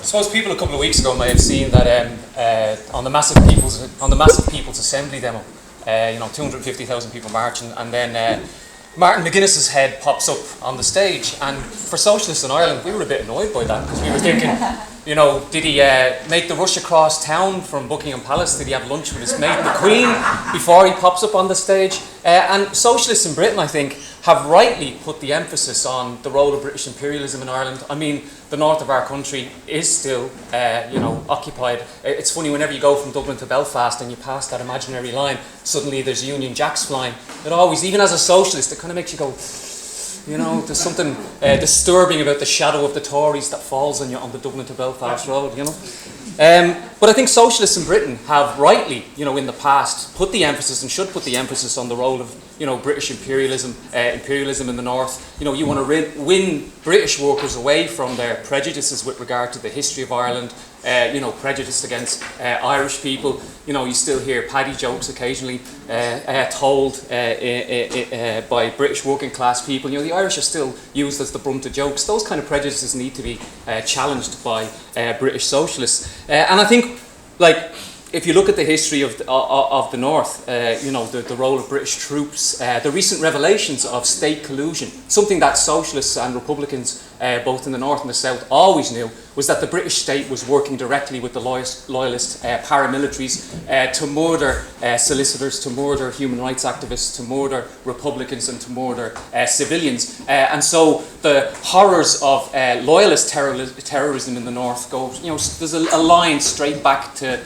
I suppose people a couple of weeks ago may have seen that on the massive People's Assembly demo, 250,000 people marching, and then Martin McGuinness's head pops up on the stage. And for socialists in Ireland, we were a bit annoyed by that, because we were thinking, did he make the rush across town from Buckingham Palace? Did he have lunch with his mate, the Queen, before he pops up on the stage? And socialists in Britain, I think, have rightly put the emphasis on the role of British imperialism in Ireland. I mean, the north of our country is still, occupied. It's funny, whenever you go from Dublin to Belfast and you pass that imaginary line, suddenly there's Union Jacks flying. It always, even as a socialist, it kind of makes you go, there's something disturbing about the shadow of the Tories that falls on you on the Dublin to Belfast road, But I think socialists in Britain have rightly, in the past, put the emphasis, and should put the emphasis, on the role of, British imperialism in the north. You want to win British workers away from their prejudices with regard to the history of Ireland, prejudice against Irish people. You still hear paddy jokes occasionally told by British working class people. The Irish are still used as the brunt of jokes. Those kind of prejudices need to be challenged by British socialists. And I think, if you look at the history of the North, the role of British troops, the recent revelations of state collusion, something that socialists and Republicans, both in the North and the South, always knew, was that the British state was working directly with the loyalist paramilitaries to murder solicitors, to murder human rights activists, to murder Republicans, and to murder civilians. And so the horrors of loyalist terrorism in the North go, there's a line straight back to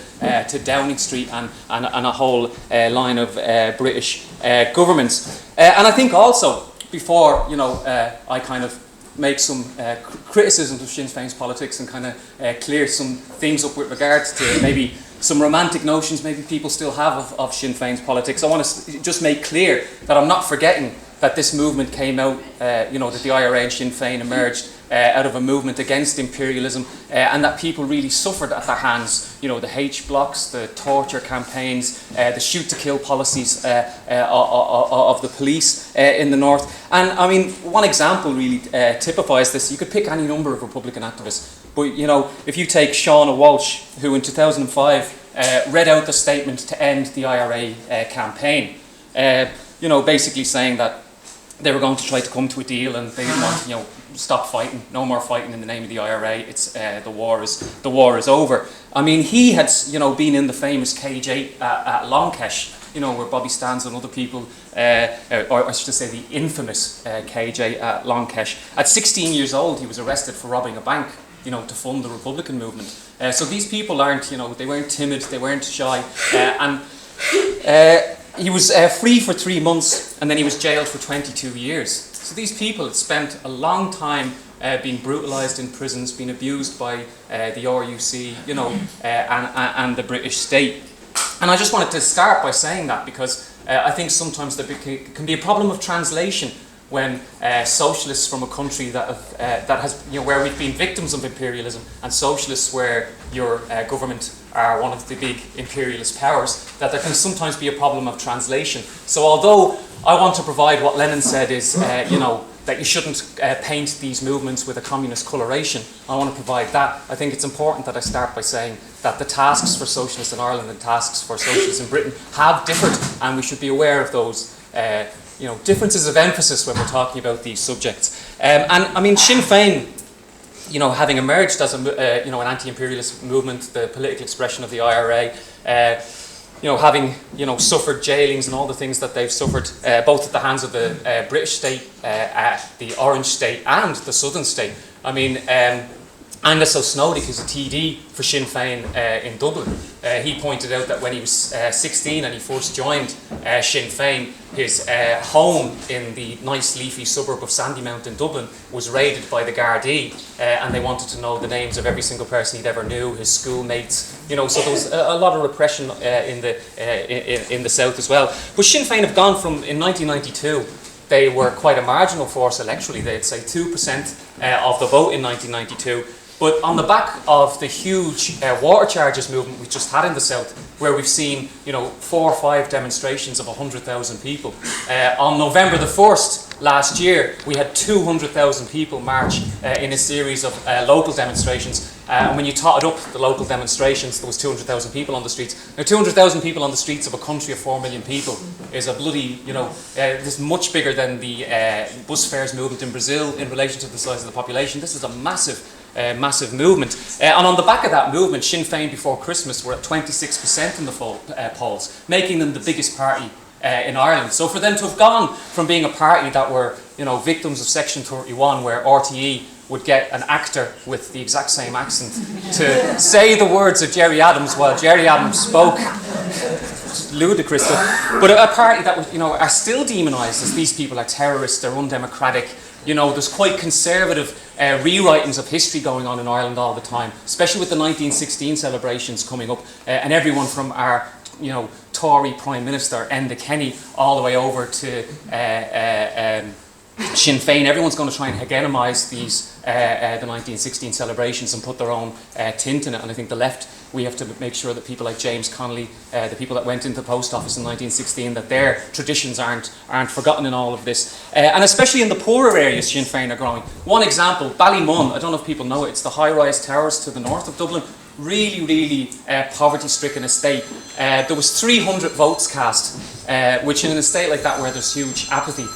Downing Street and a whole line of British governments. And I think also, before I kind of make some criticisms of Sinn Féin's politics and kind of clear some things up with regards to maybe some romantic notions maybe people still have of Sinn Féin's politics, I want to just make clear that I'm not forgetting that this movement came out, that the IRA and Sinn Féin emerged out of a movement against imperialism, and that people really suffered at their hands. The H-blocks, the torture campaigns, the shoot-to-kill policies of the police in the North. And I mean, one example really typifies this. You could pick any number of Republican activists, but if you take Shauna Walsh, who in 2005 read out the statement to end the IRA campaign, basically saying that they were going to try to come to a deal, and they didn't want, stop fighting, no more fighting in the name of the IRA. It's the war is over. I mean, he had been in the famous Cage 8 at Longkesh, where Bobby Stans and other people, or I should say the infamous Cage 8 at Longkesh. At 16 years old, he was arrested for robbing a bank, to fund the Republican movement. So these people aren't, they weren't timid, they weren't shy, and he was free for 3 months, and then he was jailed for 22 years. So these people had spent a long time being brutalised in prisons, being abused by the RUC, and the British state. And I just wanted to start by saying that, because I think sometimes there can be a problem of translation when socialists from a country that has, where we've been victims of imperialism, and socialists where your government are one of the big imperialist powers, that there can sometimes be a problem of translation. So although I want to provide what Lenin said is, that you shouldn't paint these movements with a communist coloration, I want to provide that. I think it's important that I start by saying that the tasks for socialists in Ireland and tasks for socialists in Britain have differed, and we should be aware of those differences of emphasis when we're talking about these subjects. And I mean, Sinn Féin, having emerged as an anti-imperialist movement, the political expression of the IRA, having suffered jailings and all the things that they've suffered, both at the hands of the British state, the Orange state, and the Southern state. I mean, Angus O'Snowdick, who's a TD for Sinn Féin in Dublin, he pointed out that when he was 16 and he first joined Sinn Féin, his home in the nice leafy suburb of Sandymount in Dublin was raided by the Gardaí, and they wanted to know the names of every single person he'd ever knew, his schoolmates, so there was a lot of repression in the south as well. But Sinn Féin have gone from, in 1992, they were quite a marginal force electorally. They'd say 2% of the vote in 1992. But on the back of the huge water charges movement we just had in the south, where we've seen 4 or 5 demonstrations of 100,000 people, on November the 1st last year we had 200,000 people march in a series of local demonstrations. And when you totted up the local demonstrations, there was 200,000 people on the streets. Now, 200,000 people on the streets of a country of 4 million people is a bloody, this is much bigger than the bus fares movement in Brazil in relation to the size of the population. This is a massive movement. And on the back of that movement, Sinn Féin before Christmas were at 26% in the polls, making them the biggest party in Ireland. So for them to have gone from being a party that were, victims of Section 31, where RTE would get an actor with the exact same accent to say the words of Gerry Adams while Gerry Adams spoke, ludicrous. But a party that are still demonised as these people are terrorists, they're undemocratic. There's quite conservative rewritings of history going on in Ireland all the time, especially with the 1916 celebrations coming up, and everyone from our Tory Prime Minister Enda Kenny all the way over to Sinn Féin. Everyone's going to try and hegemonise these the 1916 celebrations and put their own tint in it. And I think the left, we have to make sure that people like James Connolly, the people that went into the post office in 1916, that their traditions aren't forgotten in all of this. And especially in the poorer areas, Sinn Féin are growing. One example, Ballymun. I don't know if people know it. It's the high-rise towers to the north of Dublin. Really poverty-stricken estate. There was 300 votes cast, which in an estate like that where there's huge apathy,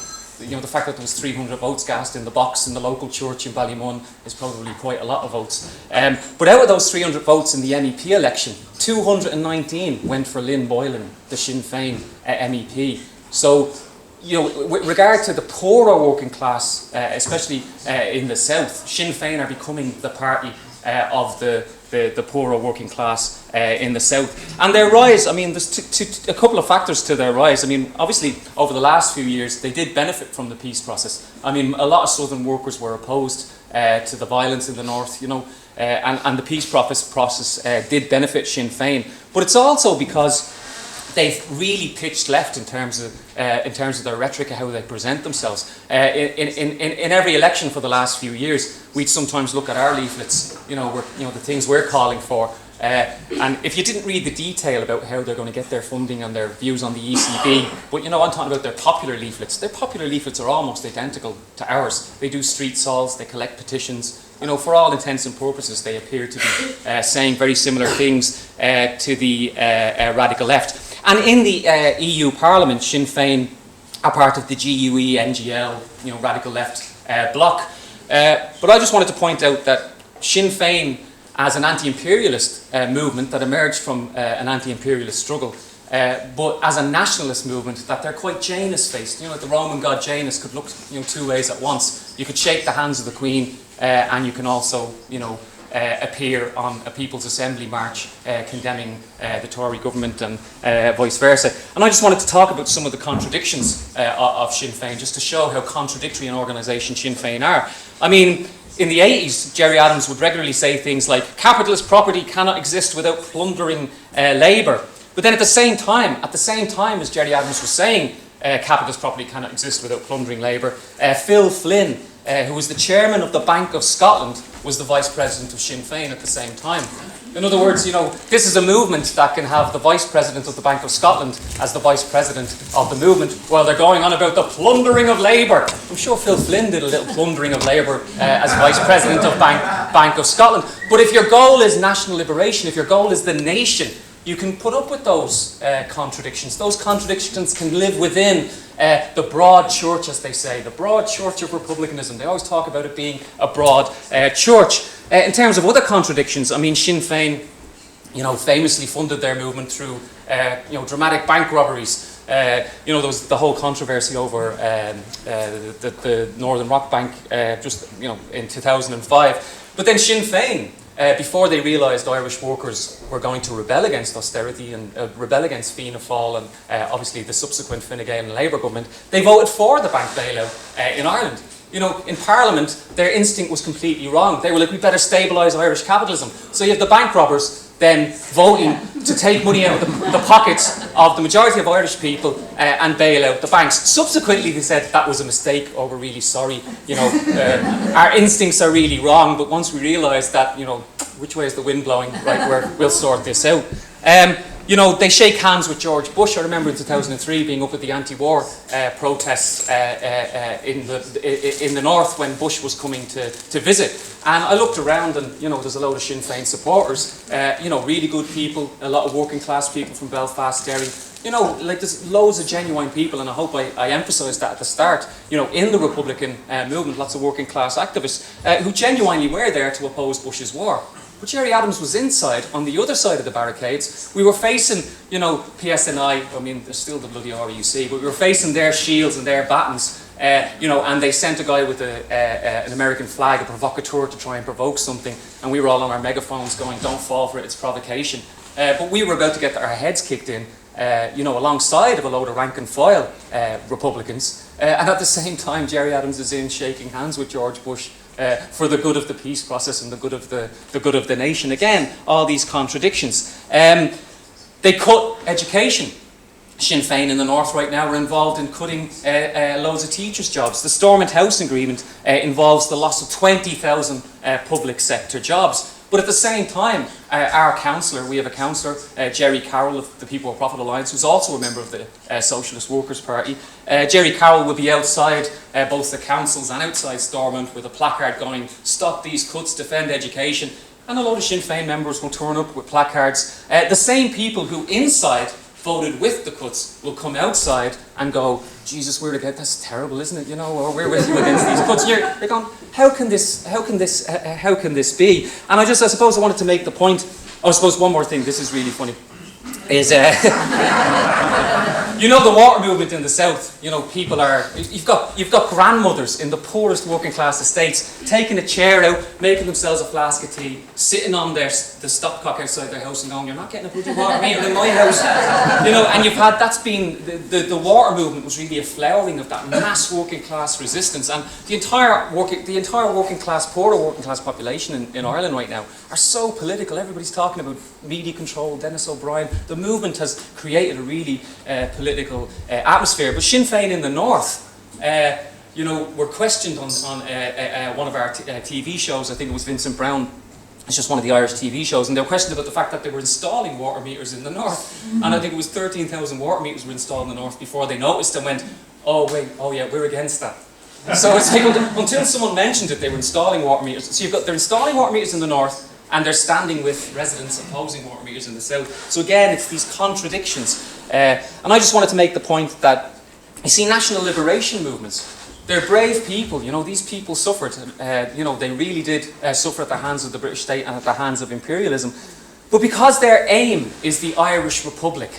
the fact that there was 300 votes cast in the box in the local church in Ballymun is probably quite a lot of votes. But out of those 300 votes in the MEP election, 219 went for Lynn Boylan, the Sinn Féin MEP. So, with regard to the poorer working class, especially in the south, Sinn Féin are becoming the party of the poorer working class in the south. And their rise, there's a couple of factors to their rise. Obviously, over the last few years, they did benefit from the peace process. A lot of southern workers were opposed to the violence in the north, and the peace process did benefit Sinn Féin. But it's also because they've really pitched left in terms of their rhetoric and how they present themselves. In every election for the last few years, we'd sometimes look at our leaflets, the things we're calling for. And if you didn't read the detail about how they're going to get their funding and their views on the ECB, but I'm talking about their popular leaflets. Their popular leaflets are almost identical to ours. They do street stalls, they collect petitions. For all intents and purposes, they appear to be saying very similar things to the radical left. And in the EU Parliament, Sinn Féin are part of the GUE, NGL, radical left bloc. But I just wanted to point out that Sinn Féin, as an anti-imperialist movement that emerged from an anti-imperialist struggle, but as a nationalist movement, that they're quite Janus-faced. The Roman god Janus could look two ways at once. You could shake the hands of the Queen, and you can also, appear on a People's Assembly march condemning the Tory government and vice versa. And I just wanted to talk about some of the contradictions of Sinn Féin, just to show how contradictory an organisation Sinn Féin are. In the 80s, Gerry Adams would regularly say things like, capitalist property cannot exist without plundering labour. But then at the same time as Gerry Adams was saying capitalist property cannot exist without plundering labour, Phil Flynn, who was the chairman of the Bank of Scotland, was the vice president of Sinn Féin at the same time. In other words, this is a movement that can have the vice president of the Bank of Scotland as the vice president of the movement while they're going on about the plundering of labour. I'm sure Phil Flynn did a little plundering of labour as vice president of Bank of Scotland. But if your goal is national liberation, if your goal is the nation, you can put up with those contradictions. Those contradictions can live within the broad church, as they say, the broad church of republicanism. They always talk about it being a broad church. In terms of other contradictions, Sinn Féin, famously funded their movement through, dramatic bank robberies. There was the whole controversy over the Northern Rock Bank, in 2005. But then Sinn Féin, before they realised Irish workers were going to rebel against austerity and rebel against Fianna Fáil and obviously the subsequent Fine Gael Labour government, they voted for the bank bailout in Ireland. In Parliament, their instinct was completely wrong. They were like, we better stabilise Irish capitalism. So you have the bank robbers then voting to take money out of the pockets of the majority of Irish people and bail out the banks. Subsequently, they said that was a mistake, or we're really sorry. Our instincts are really wrong, but once we realised that, which way is the wind blowing, right, we'll sort this out. you know, they shake hands with George Bush. I remember in 2003 being up at the anti-war protests in the north when Bush was coming to visit. And I looked around and, you know, there's a load of Sinn Féin supporters, you know, really good people, a lot of working class people from Belfast, Derry. You know, like there's loads of genuine people, and I hope I emphasised that at the start, you know, in the Republican movement, lots of working class activists who genuinely were there to oppose Bush's war. But Gerry Adams was inside, on the other side of the barricades. We were facing, you know, PSNI, I mean, there's still the bloody RUC, but we were facing their shields and their batons, you know, and they sent a guy with an American flag, a provocateur, to try and provoke something, and we were all on our megaphones going, don't fall for it, it's provocation. But we were about to get our heads kicked in, you know, alongside of a load of rank and file Republicans, and at the same time Gerry Adams is in shaking hands with George Bush for the good of the peace process and the good of the nation. Again, all these contradictions. They cut education. Sinn Féin in the north right now are involved in cutting loads of teachers' jobs. The Stormont Housing Agreement involves the loss of 20,000 public sector jobs. But at the same time, our councillor, we have a councillor, Gerry Carroll of the People of Profit Alliance, who's also a member of the Socialist Workers Party. Gerry Carroll will be outside both the councils and outside Stormont with a placard going, stop these cuts, defend education. And a load of Sinn Féin members will turn up with placards. The same people who inside voted with the cuts will come outside and go, Jesus, we're against, that's terrible, isn't it? You know, or we're with you against these cuts. And you're going, how can this be? And I suppose I wanted to make the point. I suppose one more thing. This is really funny. Is you know, the water movement in the south. You know, people are. You've got grandmothers in the poorest working class estates taking a chair out, making themselves a flask of tea, sitting on the stopcock outside their house and going, "You're not getting a bloody water meter in my house." You know, and that's been the water movement was really a flowering of that mass working class resistance, and the entire working class, poorer working class population in Ireland right now are so political. Everybody's talking about media control, Dennis O'Brien. The movement has created a really political atmosphere. But Sinn Féin in the north, you know, were questioned on one of our TV shows. I think it was Vincent Brown. It's just one of the Irish TV shows, and they were questioned about the fact that they were installing water meters in the north. And I think it was 13,000 water meters were installed in the north before they noticed and went, oh wait, oh yeah, we're against that. So it's like until someone mentioned it, they were installing water meters. So they're installing water meters in the north, and they're standing with residents opposing water meters in the south. So again, it's these contradictions. And I just wanted to make the point that, you see, national liberation movements, they're brave people. You know, these people suffered. You know, they really did suffer at the hands of the British state and at the hands of imperialism. But because their aim is the Irish Republic,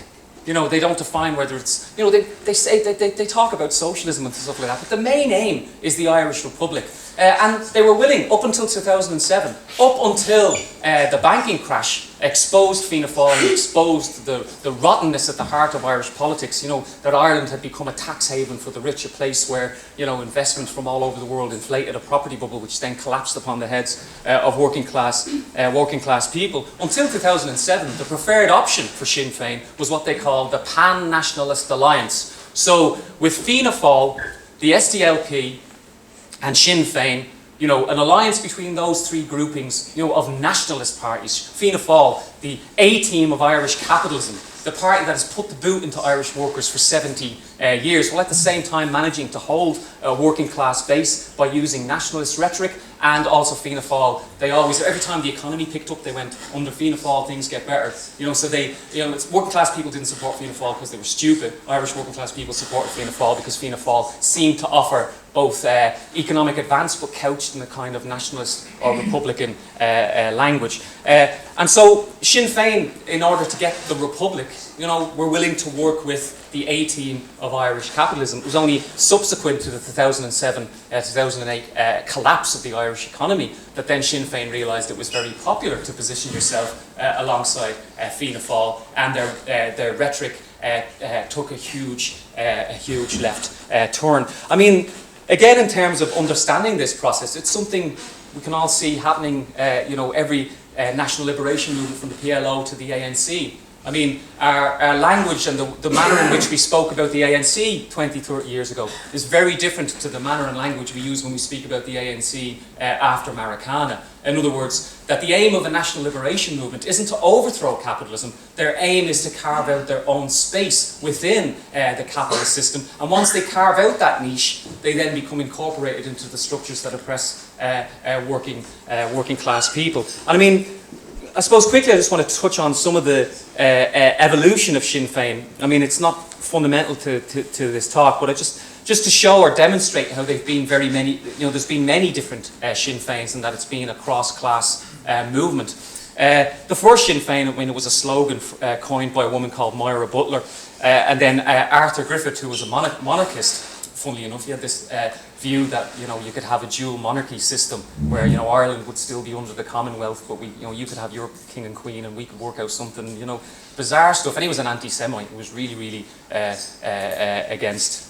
you know, they don't define whether it's, you know, they talk about socialism and stuff like that, but the main aim is the Irish Republic. And they were willing, up until 2007, up until the banking crash exposed Fianna Fáil and exposed the rottenness at the heart of Irish politics, you know, that Ireland had become a tax haven for the rich, a place where, you know, investment from all over the world inflated a property bubble which then collapsed upon the heads of working class people. Until 2007, the preferred option for Sinn Féin was what they called the Pan-Nationalist Alliance. So with Fianna Fáil, the SDLP, and Sinn Féin, you know, an alliance between those three groupings, you know, of nationalist parties. Fianna Fáil, the A-team of Irish capitalism, the party that has put the boot into Irish workers for 70 years, while at the same time managing to hold a working class base by using nationalist rhetoric. And also Fianna Fáil, they always, every time the economy picked up, they went, under Fianna Fáil things get better. You know, so they, you know, working class people didn't support Fianna Fáil because they were stupid. Irish working class people supported Fianna Fáil because Fianna Fáil seemed to offer both economic advance but couched in a kind of nationalist or republican language. And so Sinn Féin, in order to get the republic, you know, were willing to work with the A-team of Irish capitalism. It was only subsequent to the 2007-2008 collapse of the Irish economy that then Sinn Féin realised it was very popular to position yourself alongside Fianna Fáil, and their rhetoric took a huge left turn. I mean, again, in terms of understanding this process, it's something we can all see happening, you know, every national liberation movement from the PLO to the ANC. I mean, our language and the manner in which we spoke about the ANC 20, 30 years ago is very different to the manner and language we use when we speak about the ANC after Marikana. In other words, that the aim of a national liberation movement isn't to overthrow capitalism. Their aim is to carve out their own space within the capitalist system. And once they carve out that niche, they then become incorporated into the structures that oppress working class people. And I mean, I suppose quickly I just want to touch on some of the evolution of Sinn Féin. I mean, it's not fundamental to this talk, but just to show or demonstrate how they've been very many, there's been many different Sinn Féins and that it's been a cross-class movement. The first Sinn Féin, I mean, it was a slogan coined by a woman called Myra Butler, and then Arthur Griffith, who was a monarchist. Funnily enough, he had this view that you could have a dual monarchy system where Ireland would still be under the Commonwealth, but you could have your king and queen, and we could work out something bizarre stuff. And he was an anti-Semite. He was really against.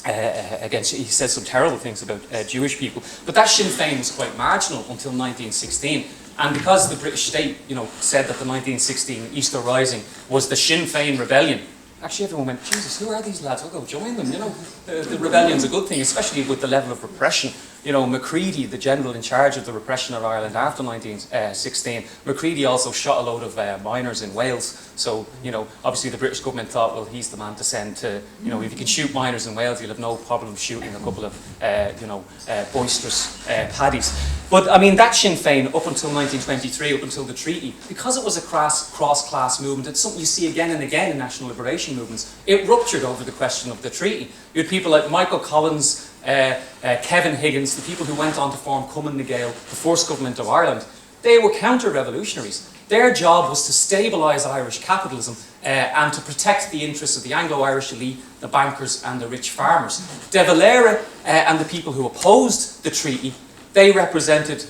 He said some terrible things about Jewish people. But that Sinn Féin was quite marginal until 1916. And because the British state, said that the 1916 Easter Rising was the Sinn Féin rebellion. Actually, everyone went, Jesus, who are these lads? I'll go join them. The rebellion's a good thing, especially with the level of repression. Macready, the general in charge of the repression of Ireland after 1916, Macready also shot a load of miners in Wales. So, obviously the British government thought, well, he's the man to send to, if you can shoot miners in Wales, you'll have no problem shooting a couple of, boisterous paddies. But, I mean, that Sinn Féin, up until 1923, up until the treaty, because it was a cross-class movement, it's something you see again and again in national liberation movements, it ruptured over the question of the treaty. You had people like Michael Collins, Kevin Higgins, the people who went on to form Cumann na Gael, the first government of Ireland. They were counter-revolutionaries. Their job was to stabilise Irish capitalism and to protect the interests of the Anglo-Irish elite, the bankers and the rich farmers. De Valera and the people who opposed the treaty, they represented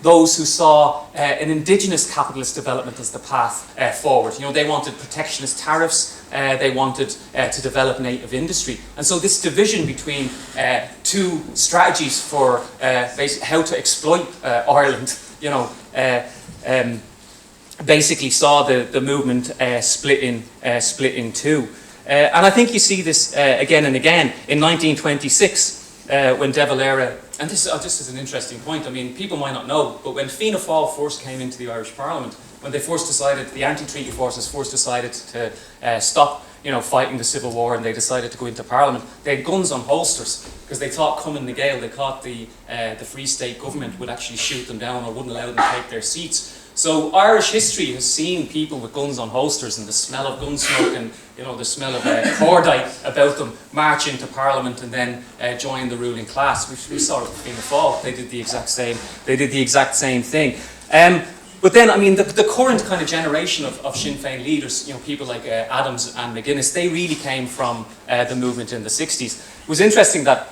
those who saw an indigenous capitalist development as the path forward. They wanted protectionist tariffs, they wanted to develop native industry. And so this division between two strategies for how to exploit Ireland, basically saw the movement split in two. And I think you see this again and again. In 1926, when De Valera, and this is an interesting point, I mean, people might not know, but when Fianna Fáil first came into the Irish Parliament, when they first decided, the anti-treaty forces first decided to stop fighting the Civil War, and they decided to go into Parliament, they had guns on holsters, because they thought Cumann na Gael, they thought the Free State government would actually shoot them down or wouldn't allow them to take their seats. So Irish history has seen people with guns on holsters and the smell of gun smoke and the smell of cordite about them march into Parliament and then join the ruling class. We saw it with Fianna Fáil. They did the exact same. They did the exact same thing. But then, I mean, the current kind of generation of Sinn Féin leaders, people like Adams and McGuinness, they really came from the movement in the 60s. It was interesting that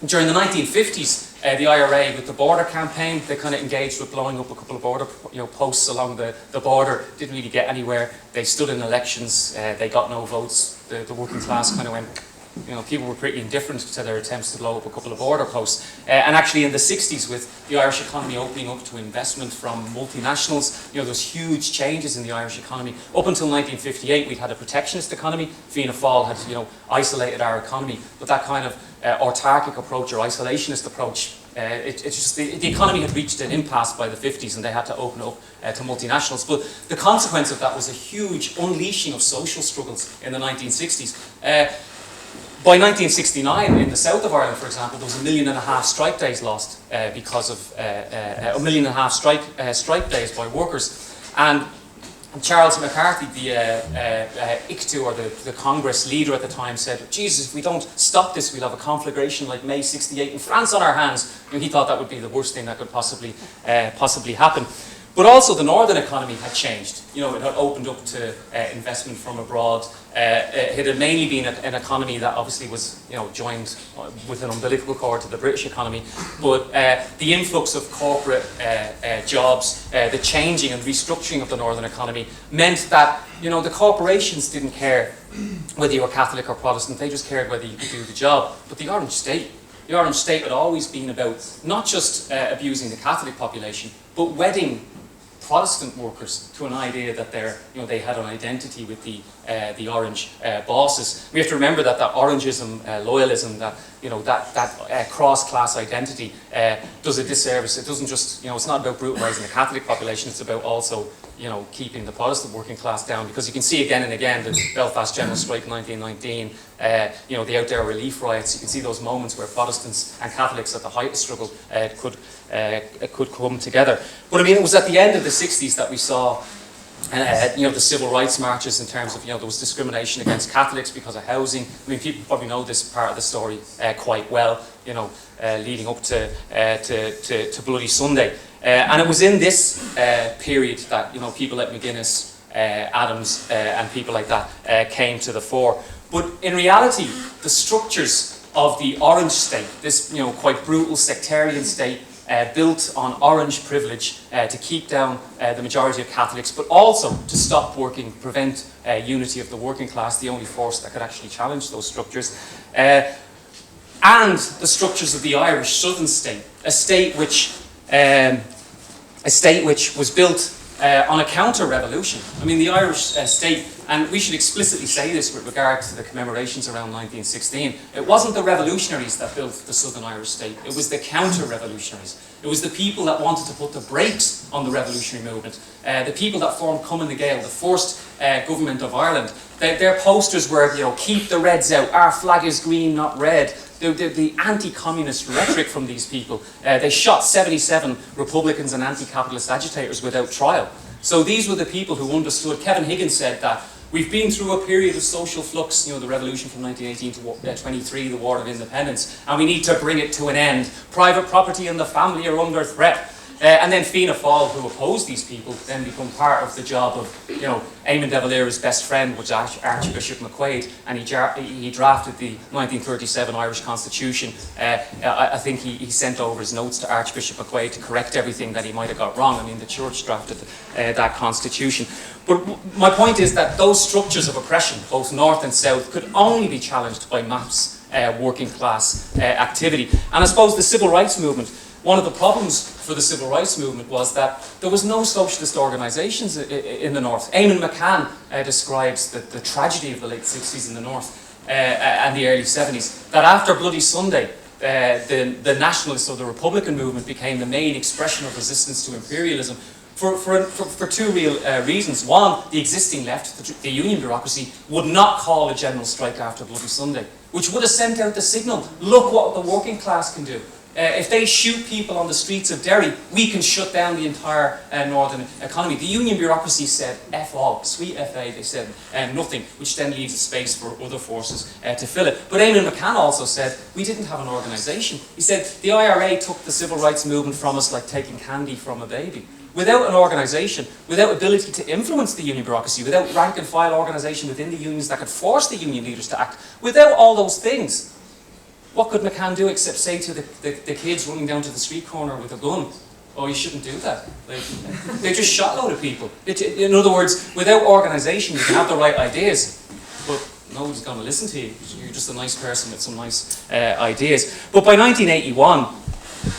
during the 1950s, the IRA with the border campaign, they kind of engaged with blowing up a couple of border posts along the border. Didn't really get anywhere. They stood in elections. They got no votes. The working class kind of went, people were pretty indifferent to their attempts to blow up a couple of border posts. And actually in the 60s, with the Irish economy opening up to investment from multinationals, there was huge changes in the Irish economy. Up until 1958, we'd had a protectionist economy. Fianna Fáil had, isolated our economy. But that kind of autarkic approach or isolationist approach, the economy had reached an impasse by the 50s and they had to open up to multinationals. But the consequence of that was a huge unleashing of social struggles in the 1960s. By 1969, in the south of Ireland, for example, there was 1.5 million strike days lost because of 1.5 million strike days by workers. And Charles McCarthy, the ICTU, or the Congress leader at the time, said, Jesus, if we don't stop this, we'll have a conflagration like May 68 in France on our hands. He thought that would be the worst thing that could possibly happen. But also the northern economy had changed. It had opened up to investment from abroad. It had mainly been an economy that obviously was, joined with an umbilical cord to the British economy. But the influx of corporate jobs, the changing and restructuring of the northern economy meant that, the corporations didn't care whether you were Catholic or Protestant. They just cared whether you could do the job. But the Orange State had always been about not just abusing the Catholic population, but wedding Protestant workers to an idea that they had an identity with the Orange bosses. We have to remember that Orangism, loyalism, that cross-class identity does a disservice. It doesn't just, it's not about brutalising the Catholic population, it's about also, keeping the Protestant working class down, because you can see again and again the Belfast General Strike 1919, the Out There Relief riots. You can see those moments where Protestants and Catholics at the height of struggle could come together. But I mean, it was at the end of the 60s that we saw the civil rights marches, in terms of, there was discrimination against Catholics because of housing. I mean, people probably know this part of the story quite well, leading up to Bloody Sunday. And it was in this period that, people like McGuinness, Adams, and people like that came to the fore. But in reality, the structures of the Orange state, this, quite brutal sectarian state, built on Orange privilege to keep down the majority of Catholics, but also to stop working, prevent unity of the working class, the only force that could actually challenge those structures. And the structures of the Irish Southern state, a state which was built on a counter-revolution. I mean, the Irish state, and we should explicitly say this with regard to the commemorations around 1916, it wasn't the revolutionaries that built the Southern Irish state, it was the counter-revolutionaries. It was the people that wanted to put the brakes on the revolutionary movement, the people that formed Cumann na Gael, the first government of Ireland. Their posters were, keep the Reds out, our flag is green, not red. The anti-communist rhetoric from these people. They shot 77 Republicans and anti-capitalist agitators without trial. So these were the people who understood. Kevin Higgins said that we've been through a period of social flux, the revolution from 1918 to 23, the War of Independence, and we need to bring it to an end. Private property and the family are under threat. And then Fianna Fáil, who opposed these people, then become part of the job of, Eamon de Valera's best friend was Archbishop McQuaid, and he drafted the 1937 Irish Constitution. I think he sent over his notes to Archbishop McQuaid to correct everything that he might have got wrong. I mean, the church drafted that constitution. But my point is that those structures of oppression, both north and south, could only be challenged by MAP's working class activity. And I suppose the civil rights movement, one of the problems for the civil rights movement was that there was no socialist organisations in the north. Eamon McCann describes the tragedy of the late 60s in the north and the early 70s, that after Bloody Sunday, the nationalists or the Republican movement became the main expression of resistance to imperialism for two real reasons. One, the existing left, the union bureaucracy, would not call a general strike after Bloody Sunday, which would have sent out the signal, look what the working class can do. If they shoot people on the streets of Derry, we can shut down the entire northern economy. The union bureaucracy said F all, sweet FA, they said nothing, which then leaves a space for other forces to fill it. But Eamon McCann also said we didn't have an organisation. He said the IRA took the civil rights movement from us like taking candy from a baby. Without an organisation, without ability to influence the union bureaucracy, without rank and file organisation within the unions that could force the union leaders to act, without all those things, what could McCann do except say to the kids running down to the street corner with a gun, oh, you shouldn't do that. They just shot a load of people. In other words, without organisation, you can have the right ideas, but nobody's going to listen to you. You're just a nice person with some nice ideas. But by 1981,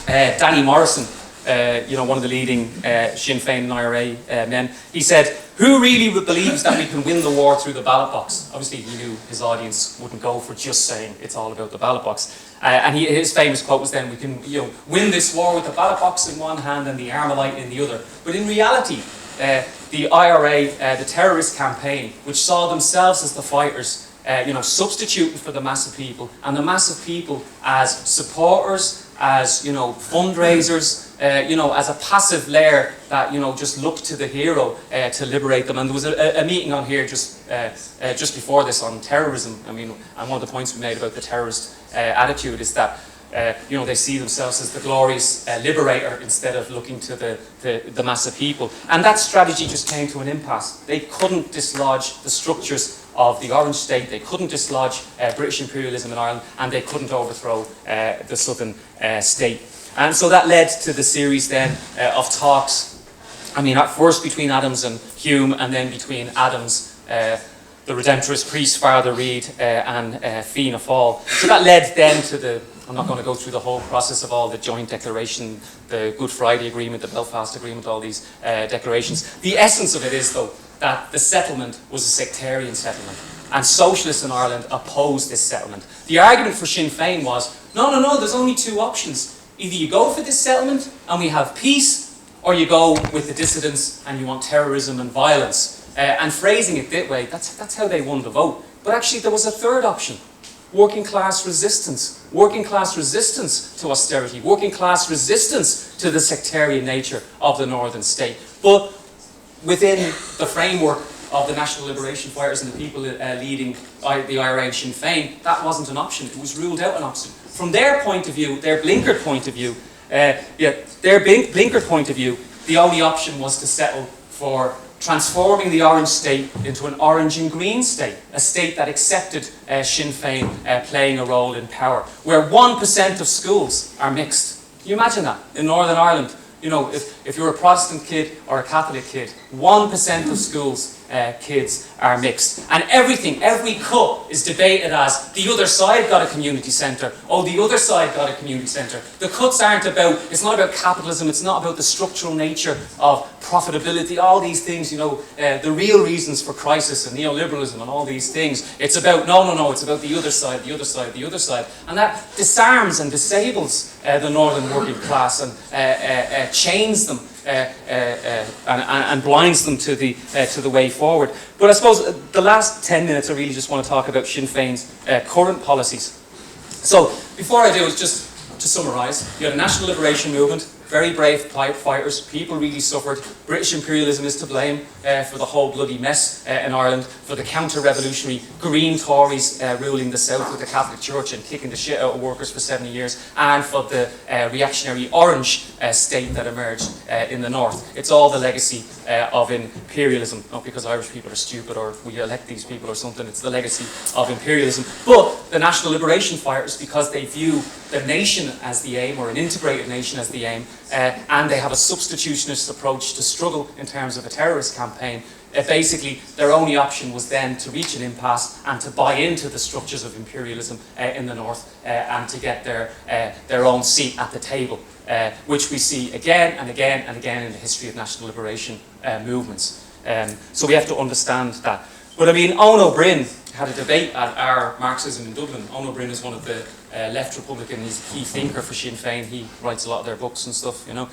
Danny Morrison, one of the leading Sinn Féin and IRA men, he said, who really believes that we can win the war through the ballot box? Obviously, he knew his audience wouldn't go for just saying it's all about the ballot box. And his famous quote was then, we can win this war with the ballot box in one hand and the Armalite in the other. But in reality, the IRA, the terrorist campaign, which saw themselves as the fighters, substituting for the mass of people, and the mass of people as supporters, as fundraisers, as a passive layer that just looked to the hero to liberate them. And there was a meeting on here just before this on terrorism. I mean, and one of the points we made about the terrorist attitude is that they see themselves as the glorious liberator instead of looking to the mass of people. And that strategy just came to an impasse. They couldn't dislodge the structures of the Orange state, they couldn't dislodge British imperialism in Ireland, and they couldn't overthrow the Southern state. And so that led to the series then of talks, I mean, at first between Adams and Hume, and then between Adams, the Redemptorist priest, Father Reid, and Fianna Fáil. So that led then to I'm not going to go through the whole process of all the joint declaration, the Good Friday Agreement, the Belfast Agreement, all these declarations. The essence of it is, though, that the settlement was a sectarian settlement, and socialists in Ireland opposed this settlement. The argument for Sinn Féin was, no, there's only two options. Either you go for this settlement and we have peace, or you go with the dissidents and you want terrorism and violence. And phrasing it that way, that's how they won the vote. But actually there was a third option. Working class resistance. Working class resistance to austerity. Working class resistance to the sectarian nature of the northern state. But within the framework of the National Liberation Fighters and the people leading the IRA and Sinn Féin, that wasn't an option. It was ruled out an option. From their point of view, their blinkered point of view, the only option was to settle for transforming the Orange state into an orange and green state, a state that accepted Sinn Féin playing a role in power, where 1% of schools are mixed. Can you imagine that? In Northern Ireland, you know, if you're a Protestant kid or a Catholic kid, 1% of schools kids are mixed. And every cut is debated as the other side got a community centre, oh, the other side got a community centre. The cuts aren't about, it's not about capitalism, it's not about the structural nature of profitability, all these things, you know, the real reasons for crisis and neoliberalism and all these things. It's about, no, it's about the other side, the other side, the other side. And that disarms and disables the northern working class and chains them and blinds them to the way forward. But I suppose the last 10 minutes I really just want to talk about Sinn Féin's current policies. So before I do, it's just to summarise, you had a national liberation movement, very brave fighters, people really suffered. British imperialism is to blame for the whole bloody mess in Ireland, for the counter-revolutionary Green Tories ruling the South with the Catholic Church and kicking the shit out of workers for 70 years, and for the reactionary Orange state that emerged in the North. It's all the legacy of imperialism, not because Irish people are stupid or we elect these people or something, it's the legacy of imperialism. But the National Liberation Fighters, because they view the nation as the aim, or an integrated nation as the aim, and they have a substitutionist approach to struggle in terms of a terrorist campaign. Basically, their only option was then to reach an impasse and to buy into the structures of imperialism in the North and to get their own seat at the table, which we see again and again and again in the history of national liberation movements. So we have to understand that. But I mean, Owen O'Brien had a debate at our Marxism in Dublin. Owen O'Brien is one of the left Republican, he's a key thinker for Sinn Féin, he writes a lot of their books and stuff, you know.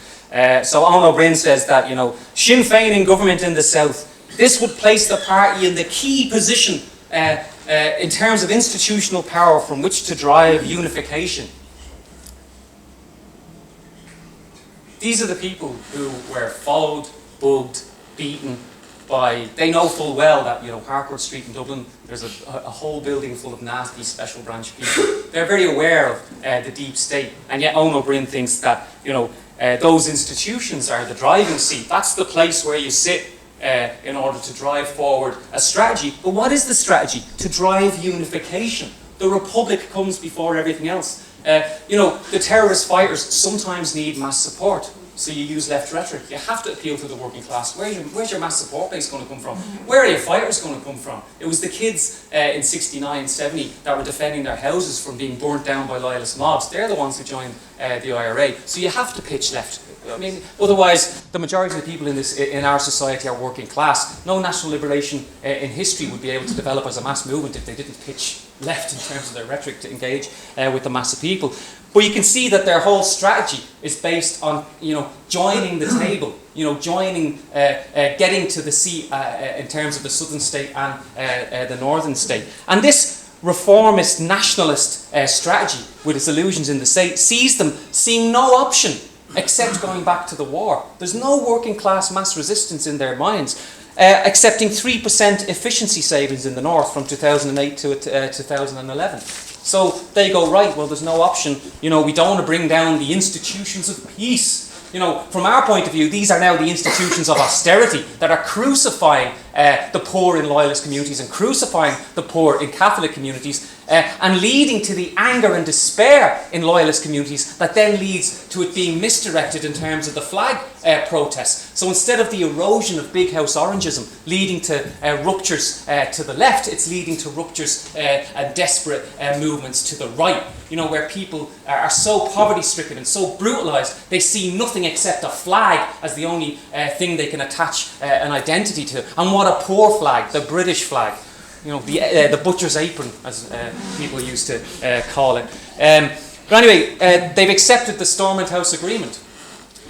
So Owen O'Brien says that, you know, Sinn Féin in government in the South, this would place the party in the key position in terms of institutional power from which to drive unification. These are the people who were followed, bugged, beaten by, they know full well that, you know, Harcourt Street in Dublin, there's a whole building full of nasty special branch people. They're very aware of the deep state, and yet Owen O'Brien thinks that, you know, those institutions are the driving seat. That's the place where you sit in order to drive forward a strategy. But what is the strategy? To drive unification. The Republic comes before everything else. You know, the terrorist fighters sometimes need mass support. So you use left rhetoric. You have to appeal to the working class. Where's your mass support base going to come from? Where are your fighters going to come from? It was the kids in 69, 70 that were defending their houses from being burnt down by loyalist mobs. They're the ones who joined the IRA. So you have to pitch left. I mean, otherwise, the majority of the people in our society are working class. No national liberation in history would be able to develop as a mass movement if they didn't pitch left in terms of their rhetoric to engage with the mass of people. But you can see that their whole strategy is based on, you know, joining the table, you know, joining, getting to the seat in terms of the southern state and the northern state. And this reformist nationalist strategy, with its illusions in the state, sees them seeing no option except going back to the war. There's no working class mass resistance in their minds, accepting 3% efficiency savings in the north from 2008 to 2011. So they go, right, well, there's no option. You know, we don't want to bring down the institutions of peace. You know, from our point of view, these are now the institutions of austerity that are crucifying the poor in loyalist communities and crucifying the poor in Catholic communities, and leading to the anger and despair in loyalist communities that then leads to it being misdirected in terms of the flag protests. So instead of the erosion of big house orangism leading to ruptures to the left, it's leading to ruptures and desperate movements to the right, where people are so poverty-stricken and so brutalised, they see nothing except a flag as the only thing they can attach an identity to. And what a poor flag, the British flag. The butcher's apron, as people used to call it. But anyway, they've accepted the Stormont House Agreement.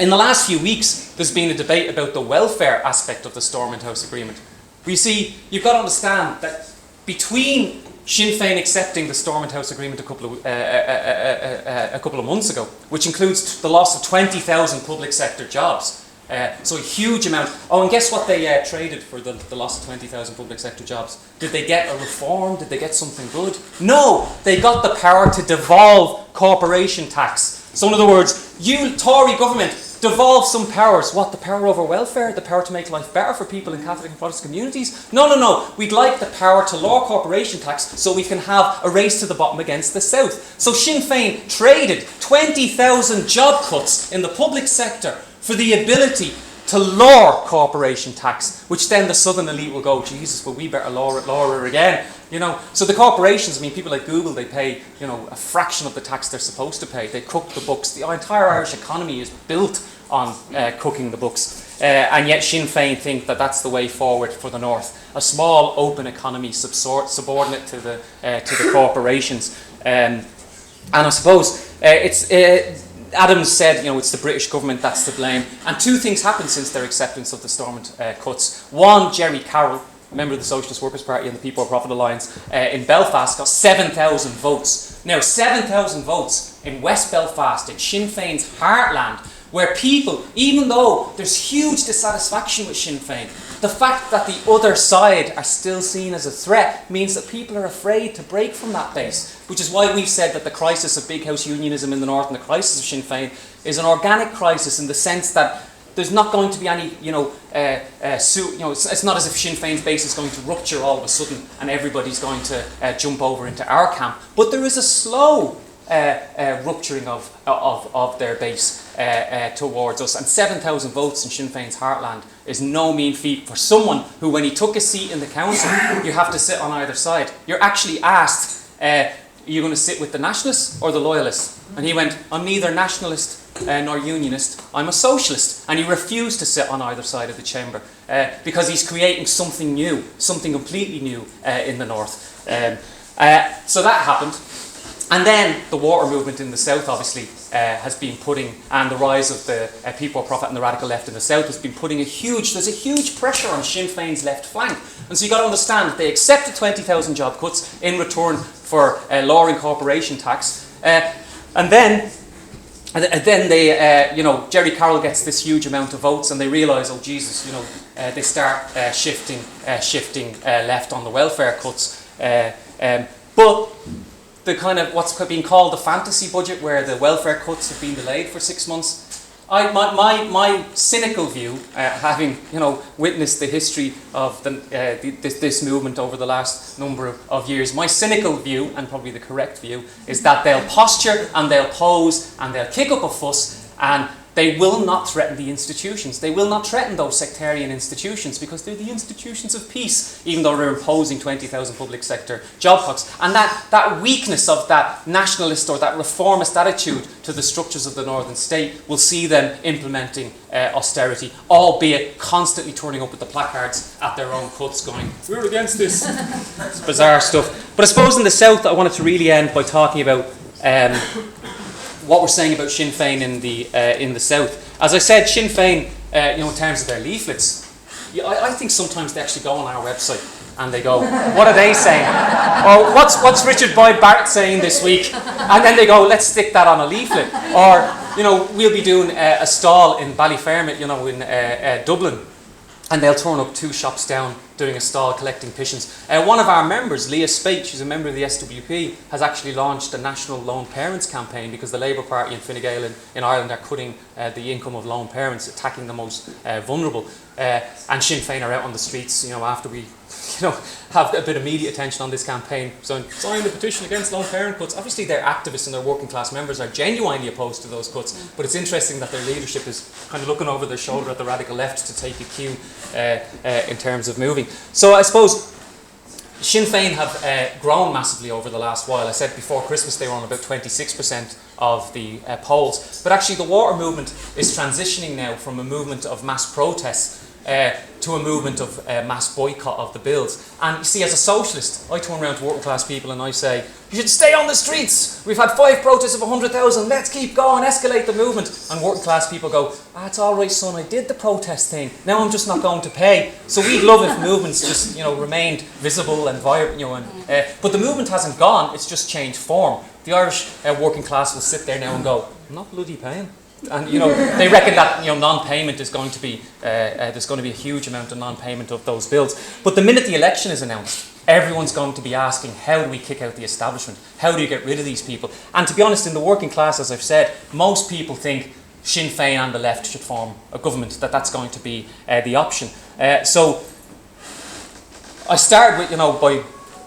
In the last few weeks, there's been a debate about the welfare aspect of the Stormont House Agreement. But you see, you've got to understand that between Sinn Féin accepting the Stormont House Agreement a couple of months ago, which includes the loss of 20,000 public sector jobs, so a huge amount. Oh, and guess what they traded for the loss of 20,000 public sector jobs? Did they get a reform? Did they get something good? No! They got the power to devolve corporation tax. So in other words, you, Tory government, devolve some powers. What, the power over welfare? The power to make life better for people in Catholic and Protestant communities? No. We'd like the power to lower corporation tax so we can have a race to the bottom against the South. So Sinn Féin traded 20,000 job cuts in the public sector for the ability to lower corporation tax, which then the southern elite will go, Jesus, well, we better lower it again. So the corporations, people like Google, they pay, a fraction of the tax they're supposed to pay. They cook the books. The entire Irish economy is built on cooking the books. And yet Sinn Féin think that that's the way forward for the North. A small, open economy subordinate to the corporations. And I suppose Adams said, it's the British government that's to blame. And two things happened since their acceptance of the Stormont cuts. One, Jerry Carroll, a member of the Socialist Workers Party and the People for Profit Alliance in Belfast, got 7,000 votes. Now, 7,000 votes in West Belfast, in Sinn Féin's heartland, where people, even though there's huge dissatisfaction with Sinn Féin, the fact that the other side are still seen as a threat means that people are afraid to break from that base, which is why we've said that the crisis of big house unionism in the North and the crisis of Sinn Féin is an organic crisis in the sense that there's not going to be any, it's not as if Sinn Féin's base is going to rupture all of a sudden and everybody's going to jump over into our camp. But there is a slow rupturing of their base towards us. And 7,000 votes in Sinn Féin's heartland is no mean feat for someone who, when he took a seat in the council, you have to sit on either side. You're actually asked, are you going to sit with the nationalists or the loyalists? And he went, I'm neither nationalist nor unionist, I'm a socialist. And he refused to sit on either side of the chamber because he's creating something new, something completely new in the North. So that happened. And then the water movement in the South obviously has been putting, and the rise of the People of Profit and the radical left in the South has been putting there's a huge pressure on Sinn Féin's left flank. And so you've got to understand that they accepted 20,000 job cuts in return for lowering corporation tax. And then they, Jerry Carroll gets this huge amount of votes and they realise, oh Jesus, they start shifting left on the welfare cuts. But the kind of what's being called the fantasy budget, where the welfare cuts have been delayed for 6 months. My cynical view, having witnessed the history of this movement over the last number of years, my cynical view, and probably the correct view, is that they'll posture and they'll pose and they'll kick up a fuss and they will not threaten the institutions. They will not threaten those sectarian institutions because they're the institutions of peace, even though they're imposing 20,000 public sector job cuts. And that weakness of that nationalist or that reformist attitude to the structures of the northern state will see them implementing austerity, albeit constantly turning up with the placards at their own cuts going, we're against this. It's bizarre stuff. But I suppose in the South, I wanted to really end by talking about what we're saying about Sinn Féin in the South. As I said, Sinn Féin, in terms of their leaflets, I think sometimes they actually go on our website and they go, what are they saying? Or what's Richard Boyd Barrett saying this week? And then they go, let's stick that on a leaflet. Or, we'll be doing a stall in Ballyfermot, in Dublin, and they'll turn up 2 shops down doing a stall collecting petitions. One of our members, Leah Spate, she's a member of the SWP, has actually launched a national lone parents campaign because the Labour Party in Fine Gael in Ireland are cutting the income of lone parents, attacking the most vulnerable. And Sinn Féin are out on the streets, after we have a bit of media attention on this campaign, sign the petition against lone parent cuts. Obviously their activists and their working class members are genuinely opposed to those cuts, but it's interesting that their leadership is kind of looking over their shoulder at the radical left to take a cue in terms of moving. So I suppose Sinn Féin have grown massively over the last while. I said before Christmas they were on about 26% of the polls, but actually the water movement is transitioning now from a movement of mass protests to a movement of mass boycott of the bills. And you see, as a socialist, I turn around to working class people and I say, you should stay on the streets. We've had 5 protests of 100,000. Let's keep going, escalate the movement. And working class people go, it's all right, son, I did the protest thing. Now I'm just not going to pay. So we'd love if movements just, remained visible and vibrant, but the movement hasn't gone, it's just changed form. The Irish working class will sit there now and go, I'm not bloody paying. And they reckon that non-payment is going to be there's going to be a huge amount of non-payment of those bills. But the minute the election is announced, everyone's going to be asking, how do we kick out the establishment? How do you get rid of these people? And to be honest, in the working class, as I've said, most people think Sinn Féin and the left should form a government. That's going to be the option. So I started with by.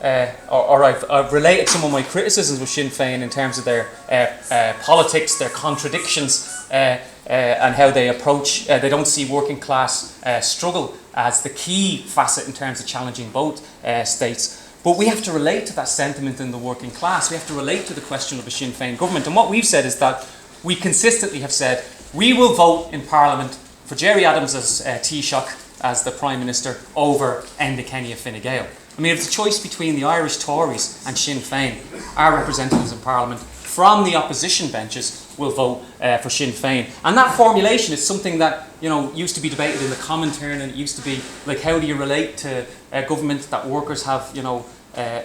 I've related some of my criticisms with Sinn Féin in terms of their politics, their contradictions, and how they approach. They don't see working class struggle as the key facet in terms of challenging both states. But we have to relate to that sentiment in the working class. We have to relate to the question of a Sinn Féin government. And what we've said is that we consistently have said we will vote in Parliament for Gerry Adams as Taoiseach, as the Prime Minister, over Enda Kenny of Fine Gael. I mean, if it's a choice between the Irish Tories and Sinn Féin, our representatives in Parliament from the opposition benches will vote for Sinn Féin. And that formulation is something that used to be debated in the Comintern, and it used to be like, how do you relate to a government that workers have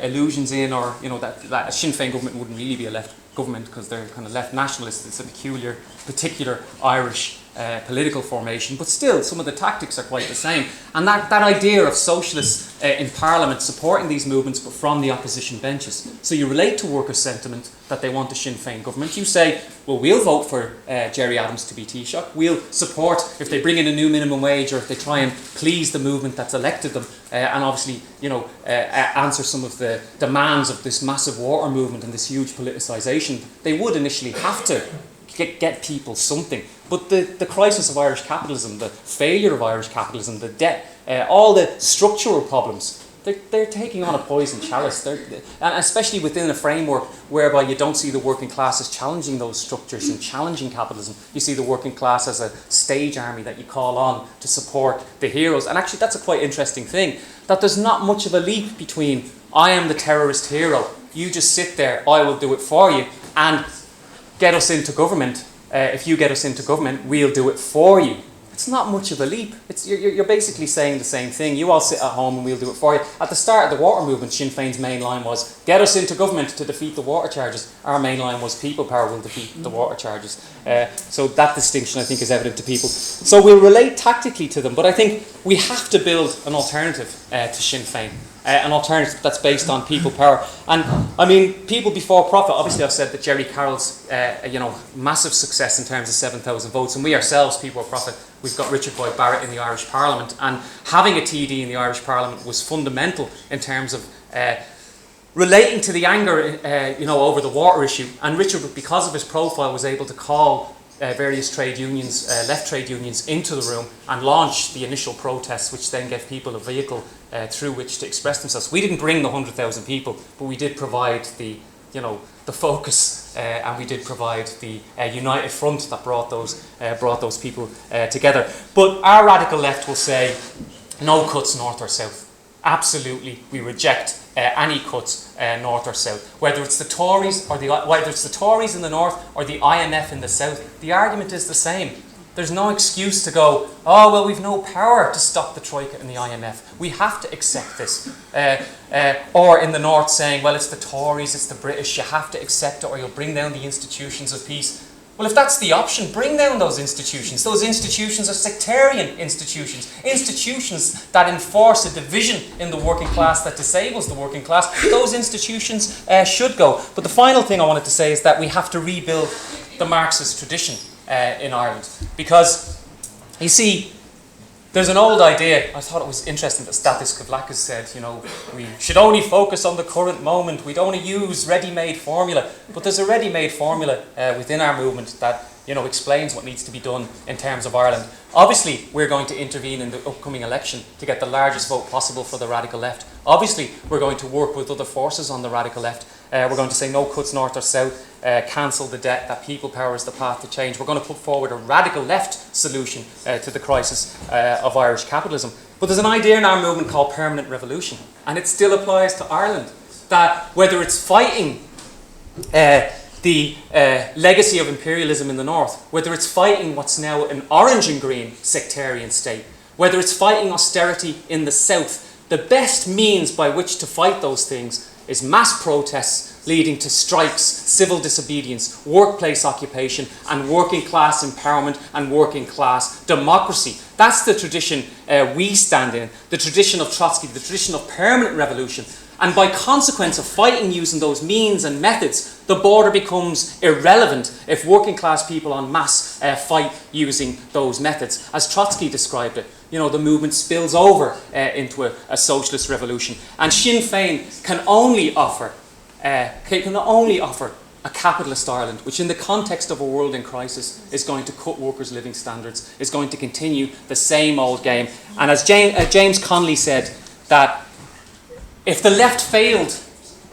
illusions in, or that a Sinn Féin government wouldn't really be a left government because they're kind of left nationalists. It's a particular Irish political formation, but still some of the tactics are quite the same. And that idea of socialists in Parliament supporting these movements but from the opposition benches. So you relate to workers' sentiment that they want a Sinn Féin government. You say, well, we'll vote for Gerry Adams to be Taoiseach. We'll support if they bring in a new minimum wage, or if they try and please the movement that's elected them, and obviously answer some of the demands of this massive water movement and this huge politicisation. They would initially have to get people something. But the crisis of Irish capitalism, the failure of Irish capitalism, the debt, all the structural problems, they're taking on a poison chalice. And especially within a framework whereby you don't see the working class as challenging those structures and challenging capitalism. You see the working class as a stage army that you call on to support the heroes. And actually that's a quite interesting thing, that there's not much of a leap between I am the terrorist hero, you just sit there, I will do it for you, and get us into government. If you get us into government, we'll do it for you. It's not much of a leap. You're basically saying the same thing. You all sit at home and we'll do it for you. At the start of the water movement, Sinn Féin's main line was, get us into government to defeat the water charges. Our main line was, people power will defeat the water charges. So that distinction, I think, is evident to people. So we'll relate tactically to them, but I think we have to build an alternative to Sinn Féin. An alternative that's based on people power. And I mean, people before profit, obviously I've said that Jerry Carroll's massive success in terms of 7,000 votes, and we ourselves, people of profit, we've got Richard Boyd Barrett in the Irish Parliament, and having a TD in the Irish Parliament was fundamental in terms of relating to the anger over the water issue. And Richard, because of his profile, was able to call various trade unions, left trade unions, into the room and launch the initial protests, which then gave people a vehicle through which to express themselves. We didn't bring the 100,000 people, but we did provide the focus, and we did provide the united front that brought those people together. But our radical left will say, no cuts north or south. Absolutely, we reject any cuts north or south. Whether it's the Tories whether it's the Tories in the north or the IMF in the south, the argument is the same. There's no excuse to go, oh well, we've no power to stop the Troika and the IMF. We have to accept this. Or in the north saying, well, it's the Tories, it's the British, you have to accept it or you'll bring down the institutions of peace. Well, if that's the option, bring down those institutions. Those institutions are sectarian institutions. Institutions that enforce a division in the working class that disables the working class. Those institutions should go. But the final thing I wanted to say is that we have to rebuild the Marxist tradition in Ireland. Because, you see, there's an old idea, I thought it was interesting that Stathis Kavlakis said, you know, we should only focus on the current moment, we'd only use ready-made formula. But there's a ready-made formula within our movement that, you know, explains what needs to be done in terms of Ireland. Obviously, we're going to intervene in the upcoming election to get the largest vote possible for the radical left. Obviously, we're going to work with other forces on the radical left. We're going to say no cuts north or south, cancel the debt, that people power is the path to change. We're going to put forward a radical left solution to the crisis of Irish capitalism. But there's an idea in our movement called permanent revolution, and it still applies to Ireland, that whether it's fighting the legacy of imperialism in the north, whether it's fighting what's now an orange and green sectarian state, whether it's fighting austerity in the south, the best means by which to fight those things is mass protests leading to strikes, civil disobedience, workplace occupation, and working class empowerment and working class democracy. That's the tradition we stand in, the tradition of Trotsky, the tradition of permanent revolution. And by consequence of fighting using those means and methods, the border becomes irrelevant if working class people en masse fight using those methods. As Trotsky described it, you know, the movement spills over into a socialist revolution. And Sinn Féin can only offer a capitalist Ireland, which in the context of a world in crisis is going to cut workers' living standards, is going to continue the same old game. And as James Connolly said, that if the left failed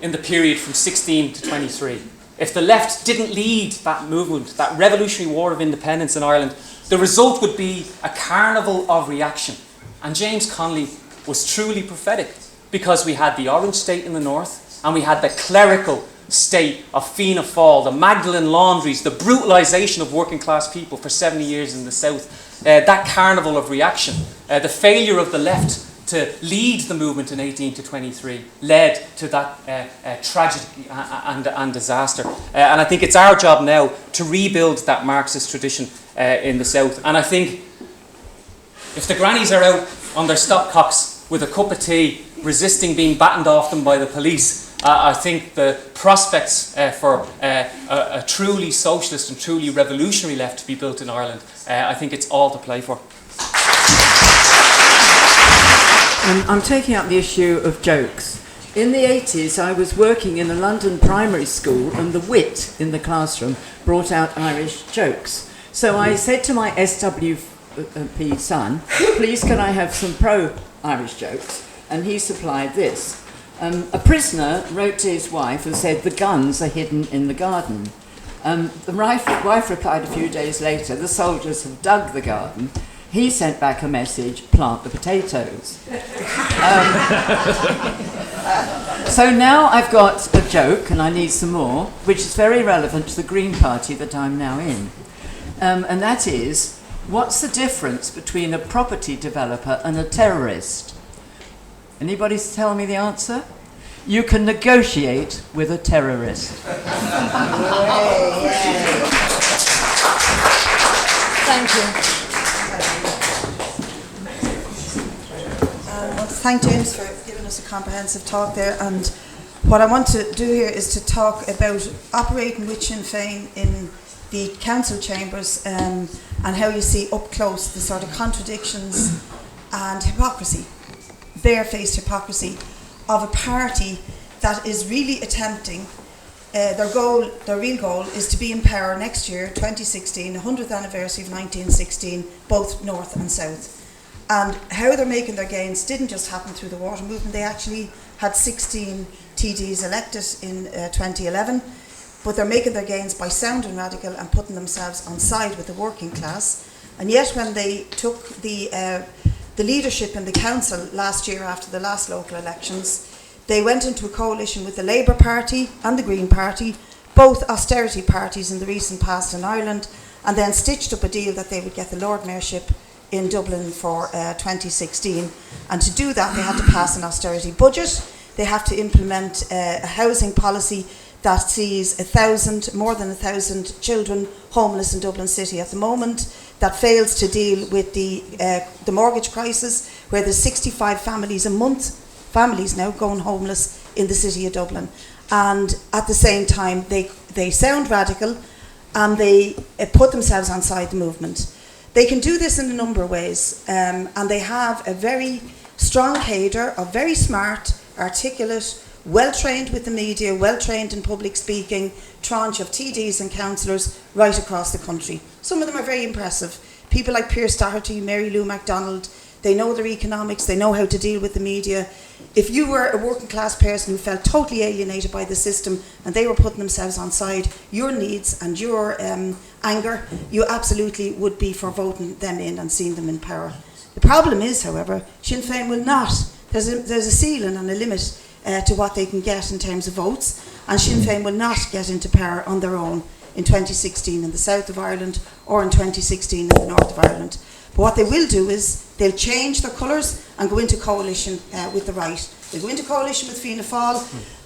in the period from 16 to 23, if the left didn't lead that movement, that revolutionary war of independence in Ireland, the result would be a carnival of reaction. And James Connolly was truly prophetic, because we had the Orange State in the north, and we had the clerical state of Fianna Fáil, the Magdalen laundries, the brutalisation of working class people for 70 years in the south. That carnival of reaction, the failure of the left to lead the movement in 18 to 23 led to that tragedy and disaster. And I think it's our job now to rebuild that Marxist tradition in the south. And I think if the grannies are out on their stopcocks with a cup of tea, resisting being battened off them by the police, I think the prospects for a truly socialist and truly revolutionary left to be built in Ireland, I think it's all to play for. I'm taking up the issue of jokes. In the 80s, I was working in a London primary school, and the wit in the classroom brought out Irish jokes. So I said to my SWP son, please can I have some pro-Irish jokes? And he supplied this. A prisoner wrote to his wife and said, the guns are hidden in the garden. The wife replied a few days later, the soldiers have dug the garden. He sent back a message, plant the potatoes. So now I've got a joke, and I need some more, which is very relevant to the Green Party that I'm now in. And that is, what's the difference between a property developer and a terrorist? Anybody tell me the answer? You can negotiate with a terrorist. Thank you. Thank James for giving us a comprehensive talk there, and what I want to do here is to talk about operating with Sinn Féin in the council chambers, and how you see up close the sort of contradictions and hypocrisy, barefaced hypocrisy of a party that is really attempting, their real goal is to be in power next year, 2016, 100th anniversary of 1916, both north and south. And how they're making their gains didn't just happen through the water movement. They actually had 16 TDs elected in 2011, but they're making their gains by sounding radical and putting themselves on side with the working class. And yet when they took the leadership in the council last year after the last local elections, they went into a coalition with the Labour Party and the Green Party, both austerity parties in the recent past in Ireland, and then stitched up a deal that they would get the Lord Mayorship in Dublin for 2016. And to do that, they had to pass an austerity budget. They have to implement a housing policy that sees more than 1,000 children homeless in Dublin City at the moment, that fails to deal with the mortgage crisis, where there's 65 families a month, families now going homeless in the city of Dublin. And at the same time, they sound radical, and they put themselves outside the movement. They can do this in a number of ways, and they have a very strong cadre of very smart, articulate, well-trained with the media, well-trained in public speaking, tranche of TDs and councillors right across the country. Some of them are very impressive. People like Pierce Doherty, Mary Lou MacDonald, they know their economics, they know how to deal with the media. If you were a working class person who felt totally alienated by the system and they were putting themselves on side your needs and your anger, you absolutely would be for voting them in and seeing them in power. The problem is, however, Sinn Féin will not. There's a ceiling and a limit to what they can get in terms of votes, and Sinn Féin will not get into power on their own in 2016 in the south of Ireland or in 2016 in the north of Ireland. But what they will do is they'll change their colours and go into coalition with the right. They'll go into coalition with Fianna Fáil,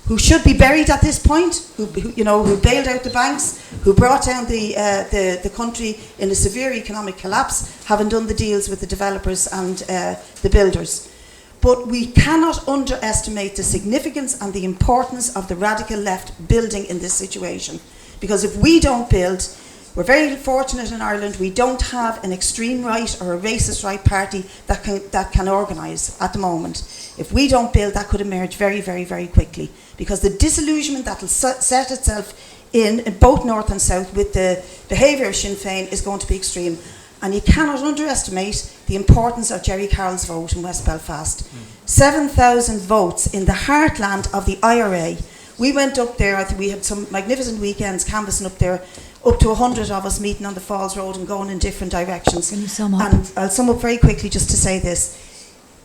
who should be buried at this point, who bailed out the banks, who brought down the country in a severe economic collapse, having done the deals with the developers and the builders. But we cannot underestimate the significance and the importance of the radical left building in this situation. Because if we don't build, we're very fortunate in Ireland, we don't have an extreme right or a racist right party that can organise at the moment. If we don't build, that could emerge very, very, very quickly. Because the disillusionment that will set itself in both north and south with the behaviour of Sinn Féin is going to be extreme. And you cannot underestimate the importance of Jerry Carroll's vote in West Belfast. 7,000 votes in the heartland of the IRA. We went up there, I think we had some magnificent weekends canvassing up there, up to 100 of us meeting on the Falls Road and going in different directions. Can you sum up? And I'll sum up very quickly just to say this.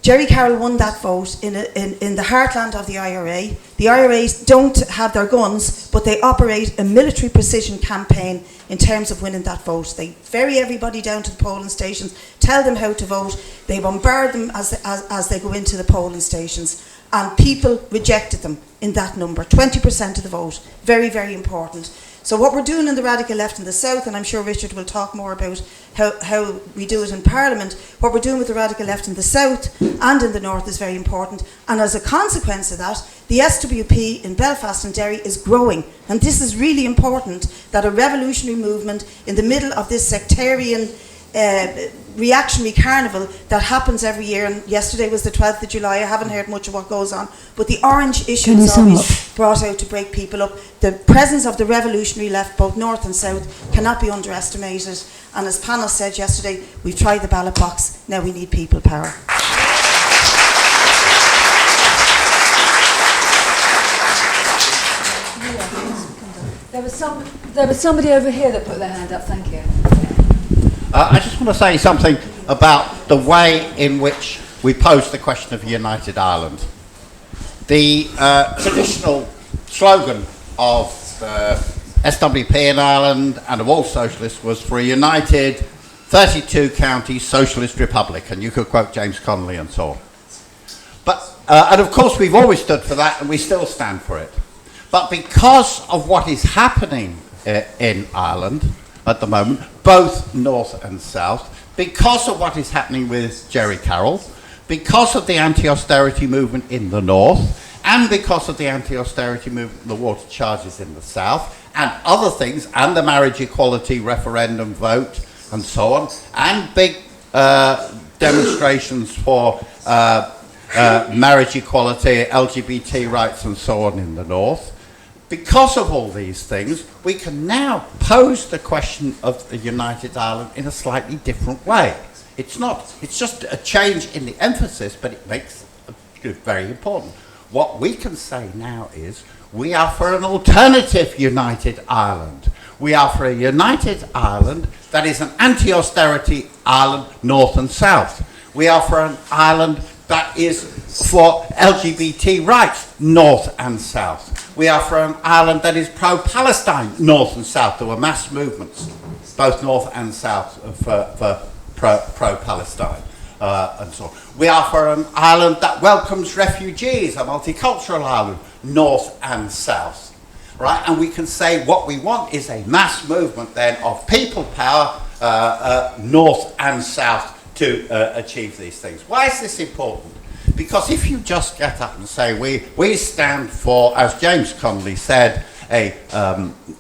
Jerry Carroll won that vote in the heartland of the IRA. The IRAs don't have their guns, but they operate a military precision campaign in terms of winning that vote. They ferry everybody down to the polling stations, tell them how to vote, they bombard them as they go into the polling stations. And people rejected them in that number, 20% of the vote. Very, very important. So what we're doing in the radical left in the south, and I'm sure Richard will talk more about how we do it in Parliament, what we're doing with the radical left in the south and in the north is very important. And as a consequence of that, the SWP in Belfast and Derry is growing. And this is really important, that a revolutionary movement in the middle of this sectarian reactionary carnival that happens every year, and yesterday was the 12th of July, I haven't heard much of what goes on, but the orange issue is always brought out to break people up. The presence of the revolutionary left, both north and south, cannot be underestimated, and as Panos said yesterday, we've tried the ballot box, now we need people power. There was somebody over here that put their hand up, thank you. I just want to say something about the way in which we pose the question of United Ireland. The traditional slogan of SWP in Ireland and of all socialists was for a united 32 county socialist republic, and you could quote James Connolly and so on. But, and of course we've always stood for that and we still stand for it. But because of what is happening in Ireland at the moment, both north and south, because of what is happening with Jerry Carroll, because of the anti-austerity movement in the north, and because of the anti-austerity movement in the water charges in the south, and other things, and the marriage equality referendum vote, and so on, and big demonstrations for marriage equality, LGBT rights, and so on in the north. Because of all these things, we can now pose the question of the United Ireland in a slightly different way. It's just a change in the emphasis, but it makes it very important. What we can say now is we are for an alternative United Ireland. We are for a United Ireland that is an anti-austerity Ireland, north and south. We are for an Ireland that is for LGBT rights, north and south. We are for an Ireland that is pro-Palestine, north and south. There were mass movements, both north and south, for pro-Palestine and so on. We are for an Ireland that welcomes refugees, a multicultural Ireland, north and south. right? And we can say what we want is a mass movement then of people power, north and south, to achieve these things. Why is this important? Because if you just get up and say, we stand for, as James Connolly said, a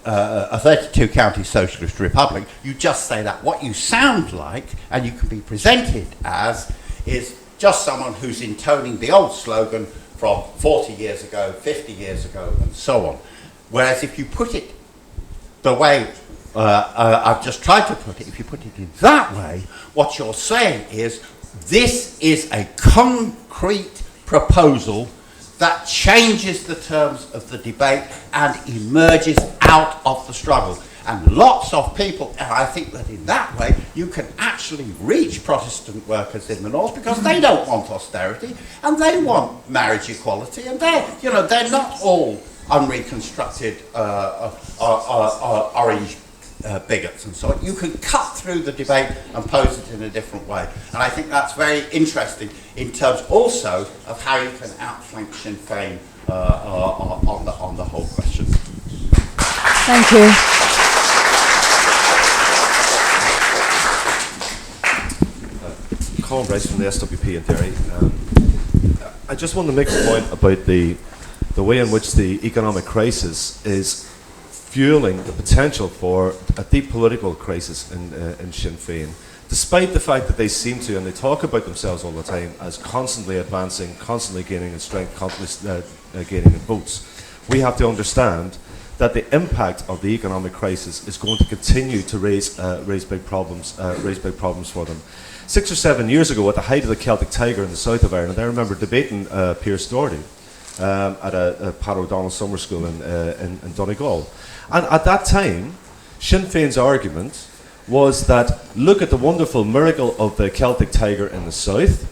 32-county socialist republic, you just say that. What you sound like, and you can be presented as, is just someone who's intoning the old slogan from 40 years ago, 50 years ago, and so on. Whereas if you put it the way I've just tried to put it, if you put it in that way, what you're saying is, this is a concrete proposal that changes the terms of the debate and emerges out of the struggle. And lots of people, and I think that in that way, you can actually reach Protestant workers in the North, because they don't want austerity, and they want marriage equality, and they're not all unreconstructed orange bigots and so on. You can cut through the debate and pose it in a different way. And I think that's very interesting in terms also of how you can outflank Sinn Féin on the whole question. Thank you. Colin Bryce from the SWP in Derry. I just want to make a point about the way in which the economic crisis is fueling the potential for a deep political crisis in Sinn Féin, despite the fact that they seem to, and they talk about themselves all the time, as constantly advancing, constantly gaining in strength, constantly gaining in votes. We have to understand that the impact of the economic crisis is going to continue to raise big problems for them. 6 or 7 years ago, at the height of the Celtic Tiger in the south of Ireland, I remember debating Pierce Doherty at a Pat O'Donnell summer school in Donegal. And at that time, Sinn Féin's argument was that, look at the wonderful miracle of the Celtic Tiger in the south.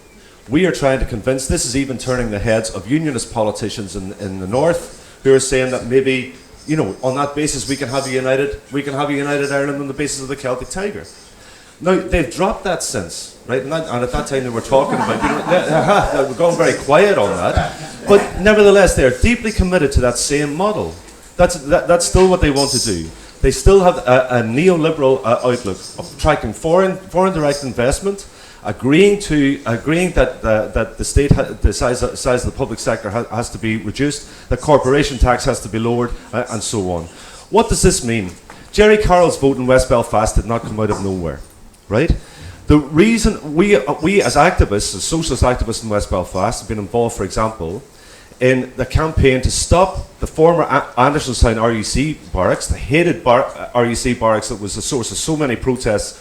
We are trying to convince, this is even turning the heads of unionist politicians in the north, who are saying that maybe, on that basis we can have a united Ireland on the basis of the Celtic Tiger. Now, they've dropped that since, right? And at that time they were talking about, we're going very quiet on that. But nevertheless, they're deeply committed to that same model. That's still what they want to do. They still have a neoliberal outlook of attracting foreign direct investment, agreeing that the state, the size of the public sector has to be reduced, the corporation tax has to be lowered, and so on. What does this mean? Jerry Carroll's vote in West Belfast did not come out of nowhere, right? The reason we as activists, as socialist activists in West Belfast, have been involved, for example, in the campaign to stop the former Andersonstown RUC barracks, the hated RUC barracks that was the source of so many protests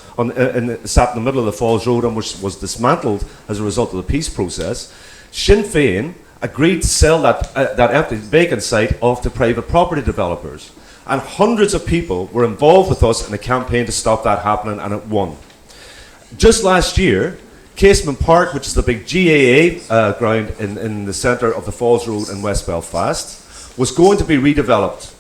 sat in the middle of the Falls Road and which was dismantled as a result of the peace process. Sinn Féin agreed to sell that empty vacant site off to private property developers. And hundreds of people were involved with us in a campaign to stop that happening, and it won. Just last year, Casement Park, which is the big GAA ground in the centre of the Falls Road in West Belfast, was going to be redeveloped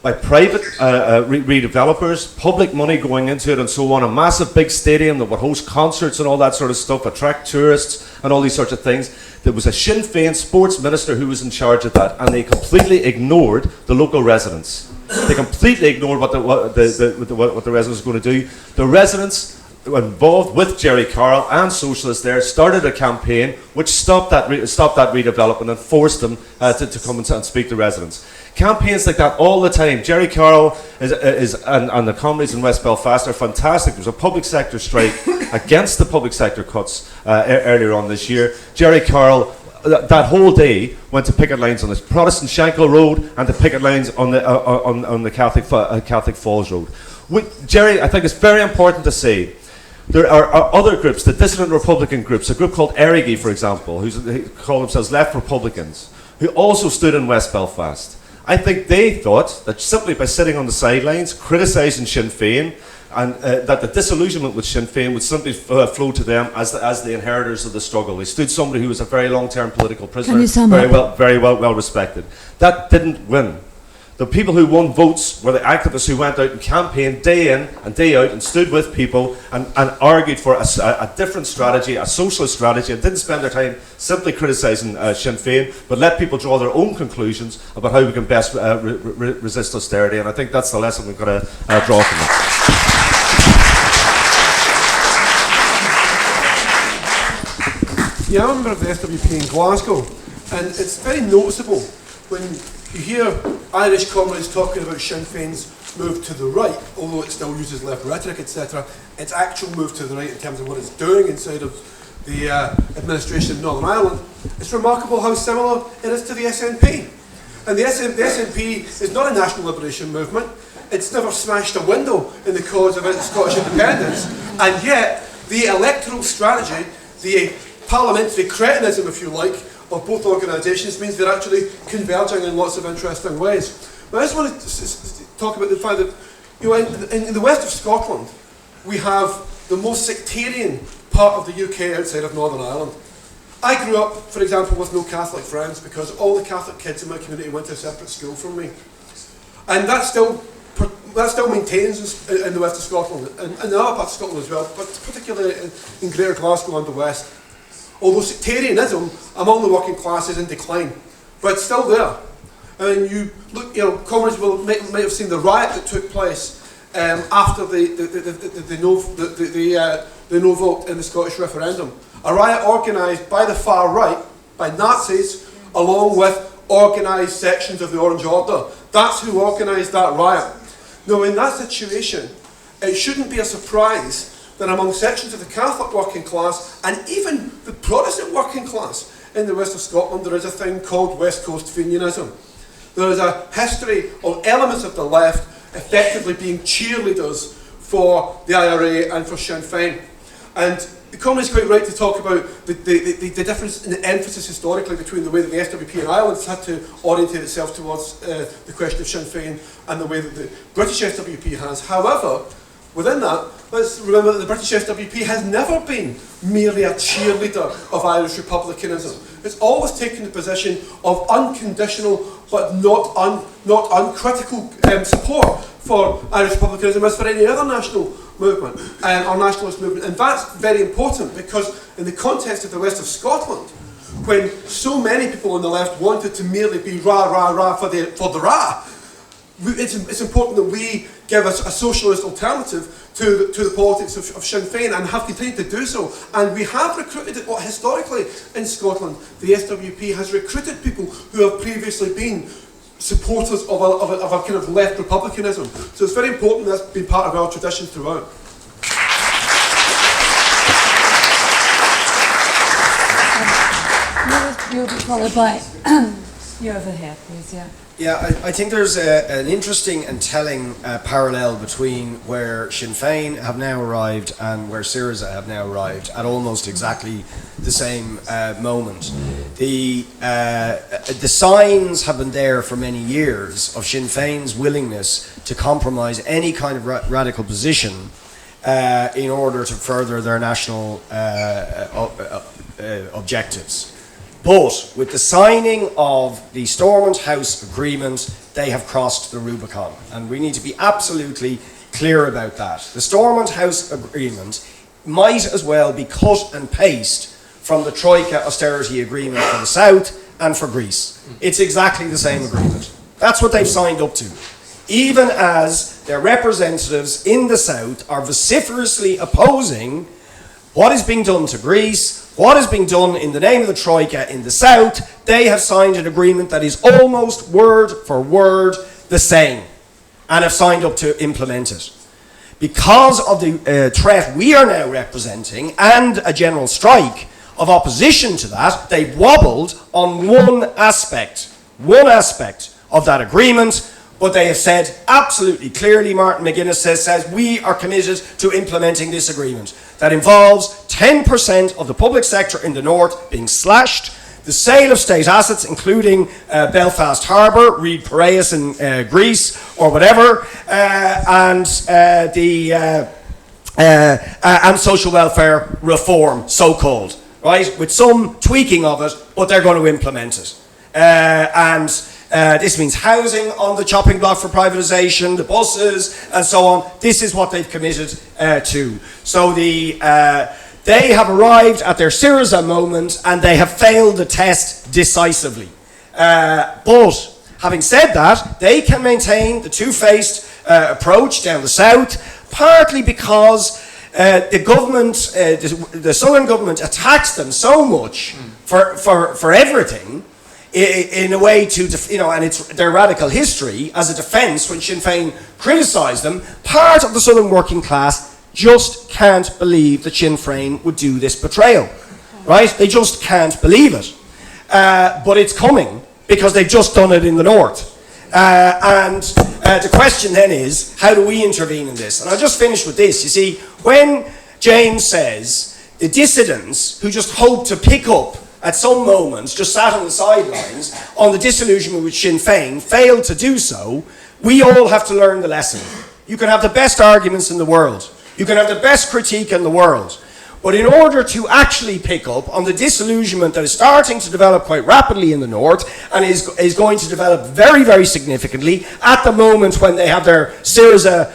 by private redevelopers, public money going into it and so on, a massive big stadium that would host concerts and all that sort of stuff, attract tourists and all these sorts of things. There was a Sinn Féin sports minister who was in charge of that, and they completely ignored the local residents. They completely ignored what the residents were going to do. The residents involved with Jerry Carroll and socialists there started a campaign which stopped that redevelopment and forced them to come and speak to residents. Campaigns like that all the time. Jerry Carroll and the comrades in West Belfast are fantastic. There was a public sector strike against the public sector cuts earlier on this year. Jerry Carroll that whole day went to picket lines on the Protestant Shankill Road and to picket lines on the Catholic Falls Road. Jerry, I think it's very important to say there are other groups, the dissident Republican groups, a group called Erigi, for example, who call themselves Left Republicans, who also stood in West Belfast. I think they thought that simply by sitting on the sidelines, criticising Sinn Féin, and that the disillusionment with Sinn Féin would simply flow to them as the inheritors of the struggle. They stood somebody who was a very long-term political prisoner, very well respected. That didn't win. The people who won votes were the activists who went out and campaigned day in and day out and stood with people and argued for a different strategy, a socialist strategy, and didn't spend their time simply criticising Sinn Féin, but let people draw their own conclusions about how we can best resist austerity. And I think that's the lesson we've got to draw from it. Yeah, I'm a member of the SWP in Glasgow, and it's very noticeable when you hear Irish comrades talking about Sinn Féin's move to the right, although it still uses left rhetoric, etc. Its actual move to the right in terms of what it's doing inside of the administration in Northern Ireland. It's remarkable how similar it is to the SNP. And the SNP is not a national liberation movement. It's never smashed a window in the cause of Scottish independence. And yet, the electoral strategy, the parliamentary cretinism, if you like, of both organisations means they're actually converging in lots of interesting ways. But I just want to talk about the fact that, you know, in the west of Scotland, we have the most sectarian part of the UK outside of Northern Ireland. I grew up, for example, with no Catholic friends because all the Catholic kids in my community went to a separate school from me. And that still maintains in the west of Scotland, and in the other parts of Scotland as well, but particularly in Greater Glasgow and the west. Although sectarianism among the working class is in decline, but it's still there. And you look, you know, comrades might have seen the riot that took place after the no vote in the Scottish referendum. A riot organised by the far right, by Nazis, along with organised sections of the Orange Order. That's who organised that riot. Now, in that situation, it shouldn't be a surprise that among sections of the Catholic working class and even the Protestant working class in the west of Scotland, there is a thing called West Coast Fenianism. There is a history of elements of the left effectively being cheerleaders for the IRA and for Sinn Féin. And the comrade is quite right to talk about the difference in the emphasis historically between the way that the SWP in Ireland has had to orientate itself towards the question of Sinn Féin and the way that the British SWP has. However, within that, let's remember that the British SWP has never been merely a cheerleader of Irish republicanism. It's always taken the position of unconditional but not uncritical support for Irish republicanism as for any other national movement or nationalist movement. And that's very important because in the context of the west of Scotland, when so many people on the left wanted to merely be rah, rah, rah for the rah, it's important that we give us a socialist alternative to the politics of Sinn Féin and have continued to do so. And we have recruited, historically in Scotland, the SWP has recruited people who have previously been supporters of a kind of left republicanism. So it's very important that's been part of our tradition throughout. You'll be followed by you over here, please. Yeah. Yeah, I think there's an interesting and telling parallel between where Sinn Féin have now arrived and where Syriza have now arrived at almost exactly the same moment. The signs have been there for many years of Sinn Féin's willingness to compromise any kind of radical position in order to further their national objectives. But with the signing of the Stormont House Agreement, they have crossed the Rubicon. And we need to be absolutely clear about that. The Stormont House Agreement might as well be cut and paste from the Troika austerity agreement for the South and for Greece. It's exactly the same agreement. That's what they've signed up to. Even as their representatives in the South are vociferously opposing what is being done to Greece, what is being done in the name of the Troika in the South, they have signed an agreement that is almost word for word the same and have signed up to implement it. Because of the threat we are now representing and a general strike of opposition to that, they've wobbled on one aspect of that agreement. But they have said absolutely clearly, Martin McGuinness says we are committed to implementing this agreement. That involves 10% of the public sector in the north being slashed, the sale of state assets, including Belfast Harbour, read Piraeus in Greece, or whatever, and social welfare reform, so-called, right? With some tweaking of it, but they're going to implement it. This means housing on the chopping block for privatisation, the buses, and so on. This is what they've committed to. So they have arrived at their Syriza moment, and they have failed the test decisively. But having said that, they can maintain the two-faced approach down the south, partly because the government, the southern government, attacks them so much for everything, in a way to, and it's their radical history as a defence when Sinn Féin criticised them. Part of the southern working class just can't believe that Sinn Féin would do this betrayal, right? They just can't believe it. But it's coming because they've just done it in the north. And the question then is, how do we intervene in this? And I'll just finish with this. You see, when James says the dissidents who just hope to pick up at some moment, just sat on the sidelines on the disillusionment with Sinn Féin, failed to do so, we all have to learn the lesson. You can have the best arguments in the world. You can have the best critique in the world. But in order to actually pick up on the disillusionment that is starting to develop quite rapidly in the north and is going to develop very, very significantly at the moment when they have their Syriza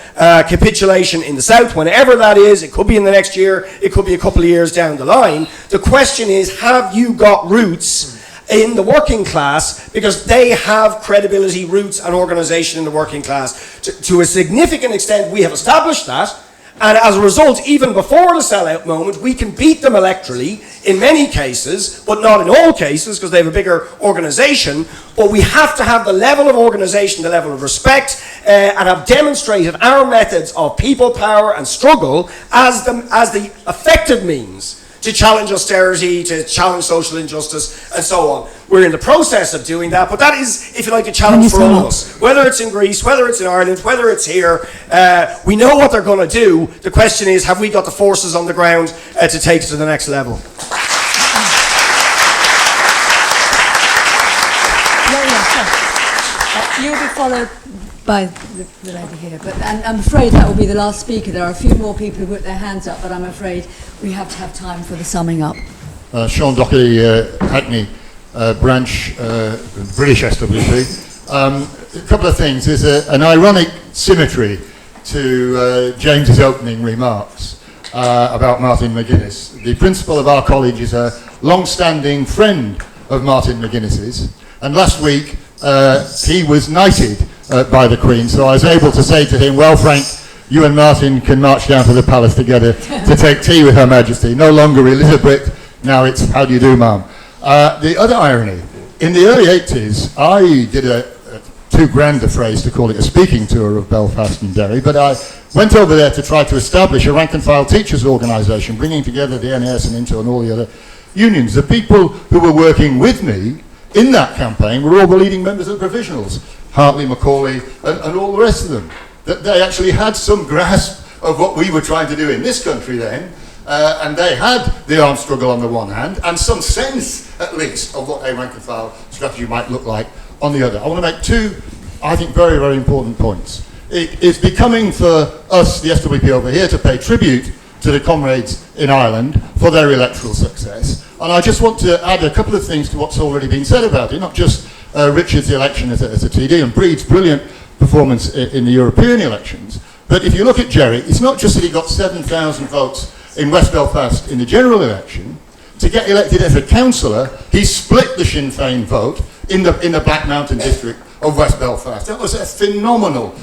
capitulation in the south, whenever that is, it could be in the next year, it could be a couple of years down the line, the question is, have you got roots in the working class? Because they have credibility, roots and organisation in the working class. To a significant extent, we have established that. And as a result, even before the sellout moment, we can beat them electorally in many cases, but not in all cases, because they have a bigger organisation. But we have to have the level of organisation, the level of respect, and have demonstrated our methods of people power and struggle as the effective means to challenge austerity, to challenge social injustice, and so on. We're in the process of doing that, but that is, if you like, a challenge for all of us. Whether it's in Greece, whether it's in Ireland, whether it's here, we know what they're going to do. The question is, have we got the forces on the ground to take it to the next level? You'll be followed by the lady here, and I'm afraid that will be the last speaker. There are a few more people who put their hands up, but I'm afraid we have to have time for the summing up. Sean Dockery, Hackney branch, British SWP. A couple of things. There's an ironic symmetry to James's opening remarks about Martin McGuinness. The principal of our college is a long-standing friend of Martin McGuinness's, and last week he was knighted by the Queen, so I was able to say to him, well, Frank, you and Martin can march down to the palace together to take tea with Her Majesty. No longer Elizabeth, now it's how do you do, ma'am. The other irony, in the early 80s, I did too grand a phrase to call it a speaking tour of Belfast and Derry, but I went over there to try to establish a rank and file teachers organisation, bringing together the NAS and INTO and all the other unions. The people who were working with me in that campaign were all the leading members of the provisionals, Hartley, Macaulay, and all the rest of them. That they actually had some grasp of what we were trying to do in this country then, and they had the armed struggle on the one hand, and some sense, at least, of what a rank and file strategy might look like on the other. I want to make two, I think, very, very important points. It is becoming for us, the SWP over here, to pay tribute to the comrades in Ireland for their electoral success. And I just want to add a couple of things to what's already been said about it, not just Richard's election as a TD and Breed's brilliant performance in the European elections, but if you look at Jerry, it's not just that he got 7,000 votes in West Belfast in the general election. To get elected as a councillor, he split the Sinn Féin vote in the Black Mountain district of West Belfast. That was a phenomenal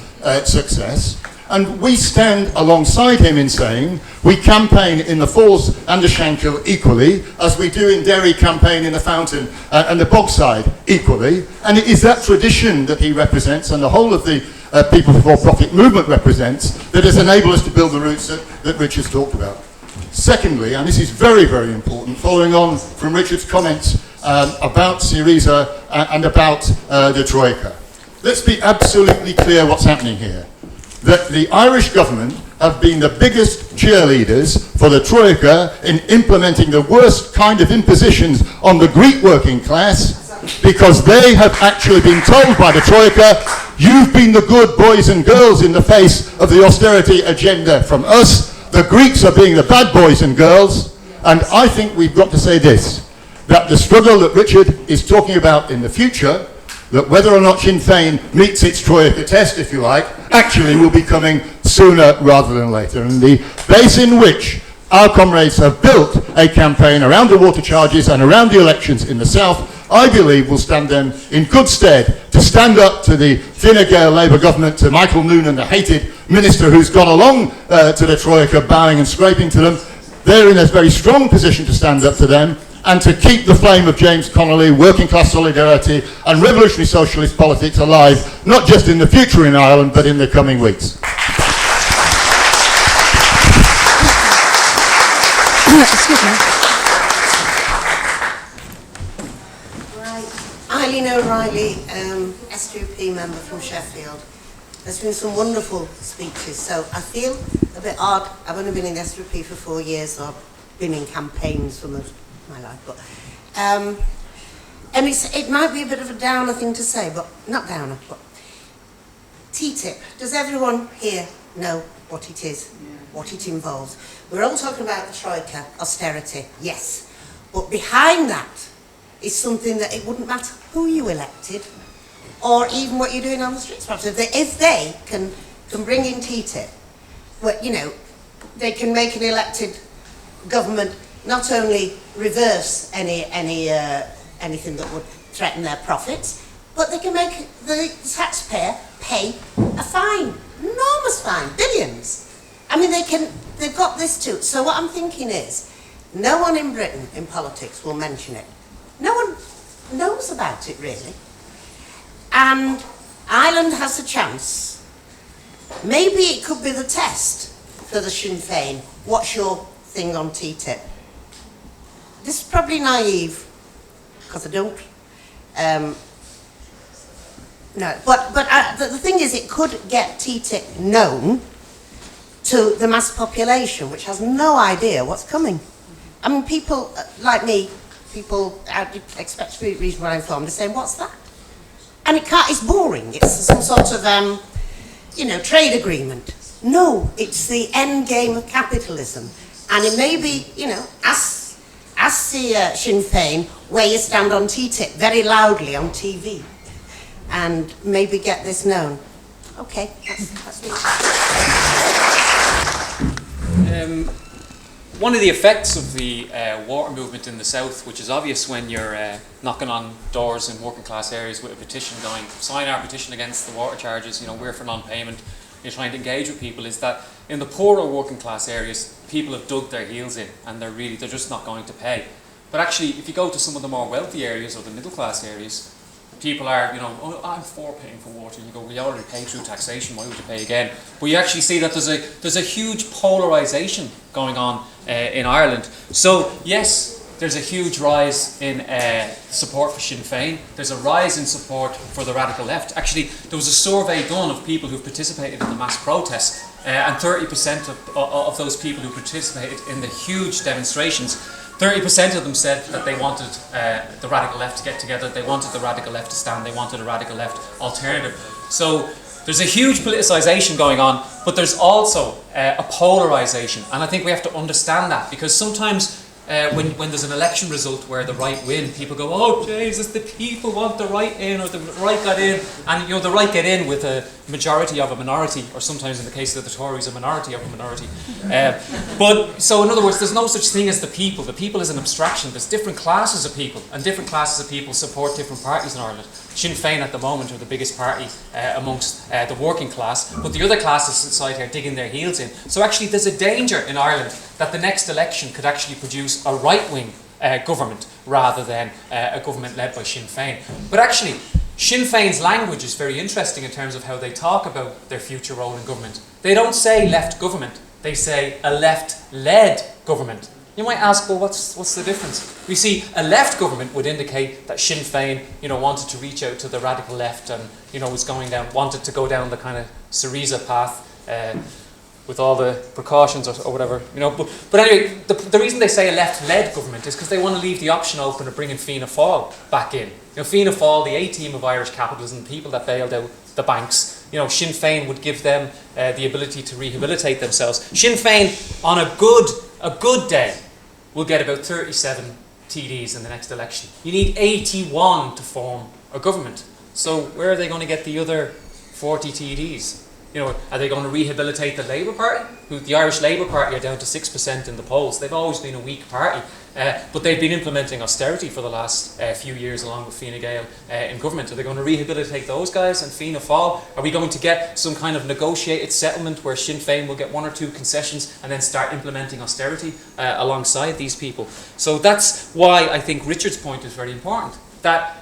success. And we stand alongside him in saying we campaign in the Falls and the Shankill equally, as we do in Derry campaign in the Fountain and the Bogside equally. And it is that tradition that he represents and the whole of the People Before Profit movement represents that has enabled us to build the roots that Richard's talked about. Secondly, and this is very, very important, following on from Richard's comments about Syriza and about the Troika. Let's be absolutely clear what's happening here. That the Irish government have been the biggest cheerleaders for the Troika in implementing the worst kind of impositions on the Greek working class, because they have actually been told by the Troika, you've been the good boys and girls in the face of the austerity agenda from us. The Greeks are being the bad boys and girls. And I think we've got to say this, that the struggle that Richard is talking about in the future that whether or not Sinn Féin meets its Troika test, if you like, actually will be coming sooner rather than later. And the base in which our comrades have built a campaign around the water charges and around the elections in the south, I believe will stand them in good stead to stand up to the Fine Gael Labour government, to Michael Noonan, the hated minister who's gone along to the Troika, bowing and scraping to them. They're in a very strong position to stand up to them and to keep the flame of James Connolly, working class solidarity and revolutionary socialist politics alive, not just in the future in Ireland, but in the coming weeks. Excuse me. Eileen O'Reilly, SDUP member from Sheffield. There's been some wonderful speeches, so I feel a bit odd. I've only been in the SDUP for 4 years, so I've been in campaigns for most of my life. But, and it might be a bit of a downer thing to say, but not downer. But TTIP, does everyone here know what it is, what it involves? We're all talking about the Troika, austerity, yes. But behind that is something that it wouldn't matter who you elected or even what you're doing on the streets. If they can bring in TTIP, well, you know, they can make an elected government not only reverse anything that would threaten their profits, but they can make the taxpayer pay a fine, enormous fine, billions. I mean, they've got this too. So what I'm thinking is, no one in Britain in politics will mention it. No one knows about it, really. And Ireland has a chance. Maybe it could be the test for the Sinn Féin. What's your thing on TTIP? This is probably naive, because I don't. No, but the thing is, it could get TTIP known to the mass population, which has no idea what's coming. I mean, people like me, people I'd expect to be reasonably informed, are saying, what's that? And it's boring. It's some sort of, trade agreement. No, it's the end game of capitalism. And it may be, ask the Sinn Féin where you stand on TTIP very loudly on TV and maybe get this known. Okay, that's me. One of the effects of the water movement in the south, which is obvious when you're knocking on doors in working class areas with a petition going, sign our petition against the water charges, we're for non-payment, you're trying to engage with people, is that in the poorer working class areas, people have dug their heels in and they're just not going to pay. But actually, if you go to some of the more wealthy areas or the middle class areas, people are, oh, I'm for paying for water. You go, we already pay through taxation, why would you pay again? But you actually see that there's a huge polarisation going on in Ireland. So yes, there's a huge rise in support for Sinn Féin. There's a rise in support for the radical left. Actually, there was a survey done of people who've participated in the mass protests, and 30% of those people who participated in the huge demonstrations, 30% of them said that they wanted the radical left to get together, they wanted the radical left to stand, they wanted a radical left alternative. So there's a huge politicisation going on, but there's also a polarisation, and I think we have to understand that, because sometimes when there's an election result where the right win, people go, oh Jesus, the people want the right in, or the right got in, and the right get in with a majority of a minority, or sometimes in the case of the Tories, a minority of a minority. But so in other words, there's no such thing as the people. The people is an abstraction. There's different classes of people, and different classes of people support different parties in Ireland. Sinn Féin at the moment are the biggest party amongst the working class, but the other classes in society are digging their heels in. So actually there's a danger in Ireland that the next election could actually produce a right-wing government rather than a government led by Sinn Féin. But actually, Sinn Féin's language is very interesting in terms of how they talk about their future role in government. They don't say left government, they say a left-led government. You might ask, well, what's the difference? We see a left government would indicate that Sinn Féin, wanted to reach out to the radical left and, was wanted to go down the kind of Syriza path with all the precautions or whatever, But anyway, the reason they say a left-led government is because they want to leave the option open of bringing Fianna Fáil back in. Fianna Fáil, the A-team of Irish capitalism, the people that bailed out the banks, Sinn Féin would give them the ability to rehabilitate themselves. Sinn Féin, on a good day, will get about 37 TDs in the next election. You need 81 to form a government. So where are they going to get the other 40 TDs? You know, are they going to rehabilitate the Labour Party? The Irish Labour Party are down to 6% in the polls. They've always been a weak party, but they've been implementing austerity for the last few years along with Fine Gael in government. Are they going to rehabilitate those guys and Fianna Fáil? Are we going to get some kind of negotiated settlement where Sinn Féin will get 1 or 2 concessions and then start implementing austerity alongside these people? So that's why I think Richard's point is very important. That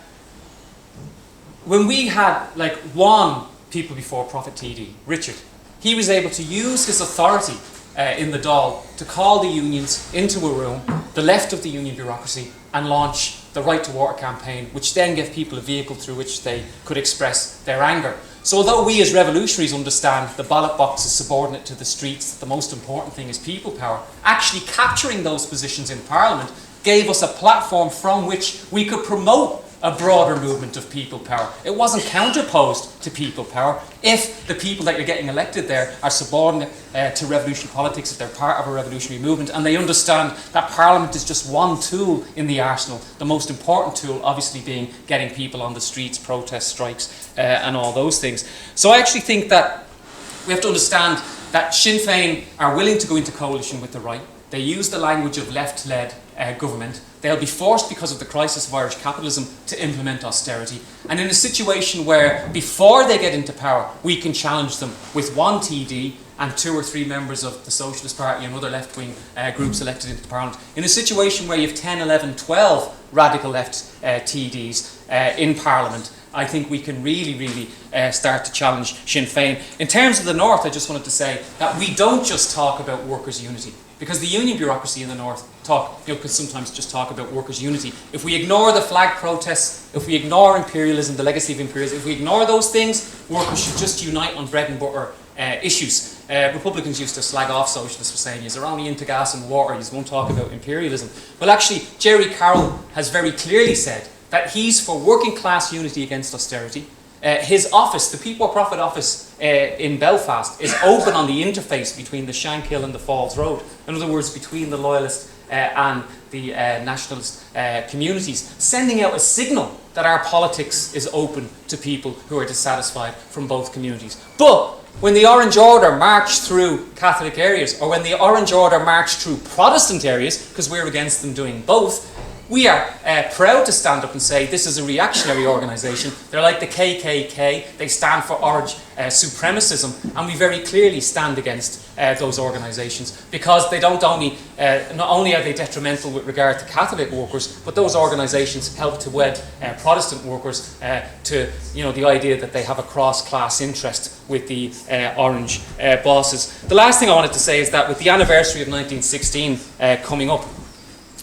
when we had like one people before profit TD, Richard, he was able to use his authority in the Dáil to call the unions into a room, the left of the union bureaucracy, and launch the Right to Water campaign, which then gave people a vehicle through which they could express their anger. So although we as revolutionaries understand the ballot box is subordinate to the streets, the most important thing is people power, actually capturing those positions in Parliament gave us a platform from which we could promote a broader movement of people power. It wasn't counterposed to people power. If the people that you're getting elected there are subordinate to revolutionary politics, if they're part of a revolutionary movement, and they understand that Parliament is just one tool in the arsenal, the most important tool obviously being getting people on the streets, protest, strikes, and all those things. So I actually think that we have to understand that Sinn Féin are willing to go into coalition with the right. They use the language of left-led government. They'll be forced, because of the crisis of Irish capitalism, to implement austerity. And in a situation where, before they get into power, we can challenge them with 1 TD and 2 or 3 members of the Socialist Party and other left-wing groups elected into Parliament, in a situation where you have 10, 11, 12 radical left TDs in Parliament, I think we can really start to challenge Sinn Féin. In terms of the North, I just wanted to say that we don't just talk about workers' unity, because the union bureaucracy in the North could sometimes just talk about workers' unity. If we ignore the flag protests, if we ignore imperialism, the legacy of imperialism, if we ignore those things, workers should just unite on bread and butter issues. Republicans used to slag off socialists for saying, you're only into gas and water, you won't talk about imperialism. Well, actually, Jerry Carroll has very clearly said that he's for working class unity against austerity. His office, the People Profit office in Belfast, is open on the interface between the Shankill and the Falls Road. In other words, between the Loyalist and the Nationalist communities, sending out a signal that our politics is open to people who are dissatisfied from both communities. But when the Orange Order marched through Catholic areas, or when the Orange Order marched through Protestant areas, because we're against them doing both, we are proud to stand up and say this is a reactionary organisation. They're like the KKK. They stand for orange supremacism, and we very clearly stand against those organisations, because they don't only, not only are they detrimental with regard to Catholic workers, but those organisations help to wed Protestant workers to the idea that they have a cross-class interest with the orange bosses. The last thing I wanted to say is that with the anniversary of 1916 coming up,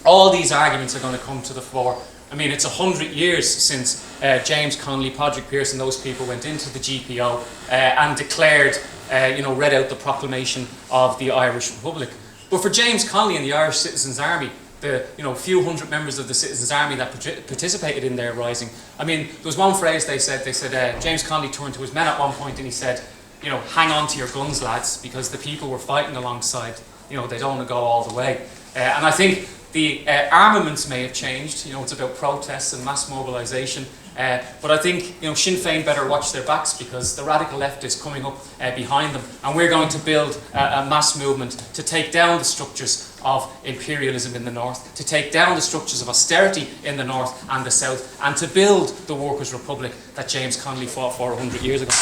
all these arguments are going to come to the fore. I mean, it's 100 years since James Connolly, Padraig Pearson, those people went into the GPO and declared, read out the proclamation of the Irish Republic. But for James Connolly and the Irish Citizens' Army, the few hundred members of the Citizens' Army that participated in their rising, I mean, there was one phrase they said, James Connolly turned to his men at one point and he said, hang on to your guns, lads, because the people we're fighting alongside, they don't want to go all the way. And I think the armaments may have changed. It's about protests and mass mobilisation. But I think Sinn Féin better watch their backs, because the radical left is coming up behind them, and we're going to build a mass movement to take down the structures of imperialism in the North, to take down the structures of austerity in the North and the South, and to build the Workers' Republic that James Connolly fought for 100 years ago.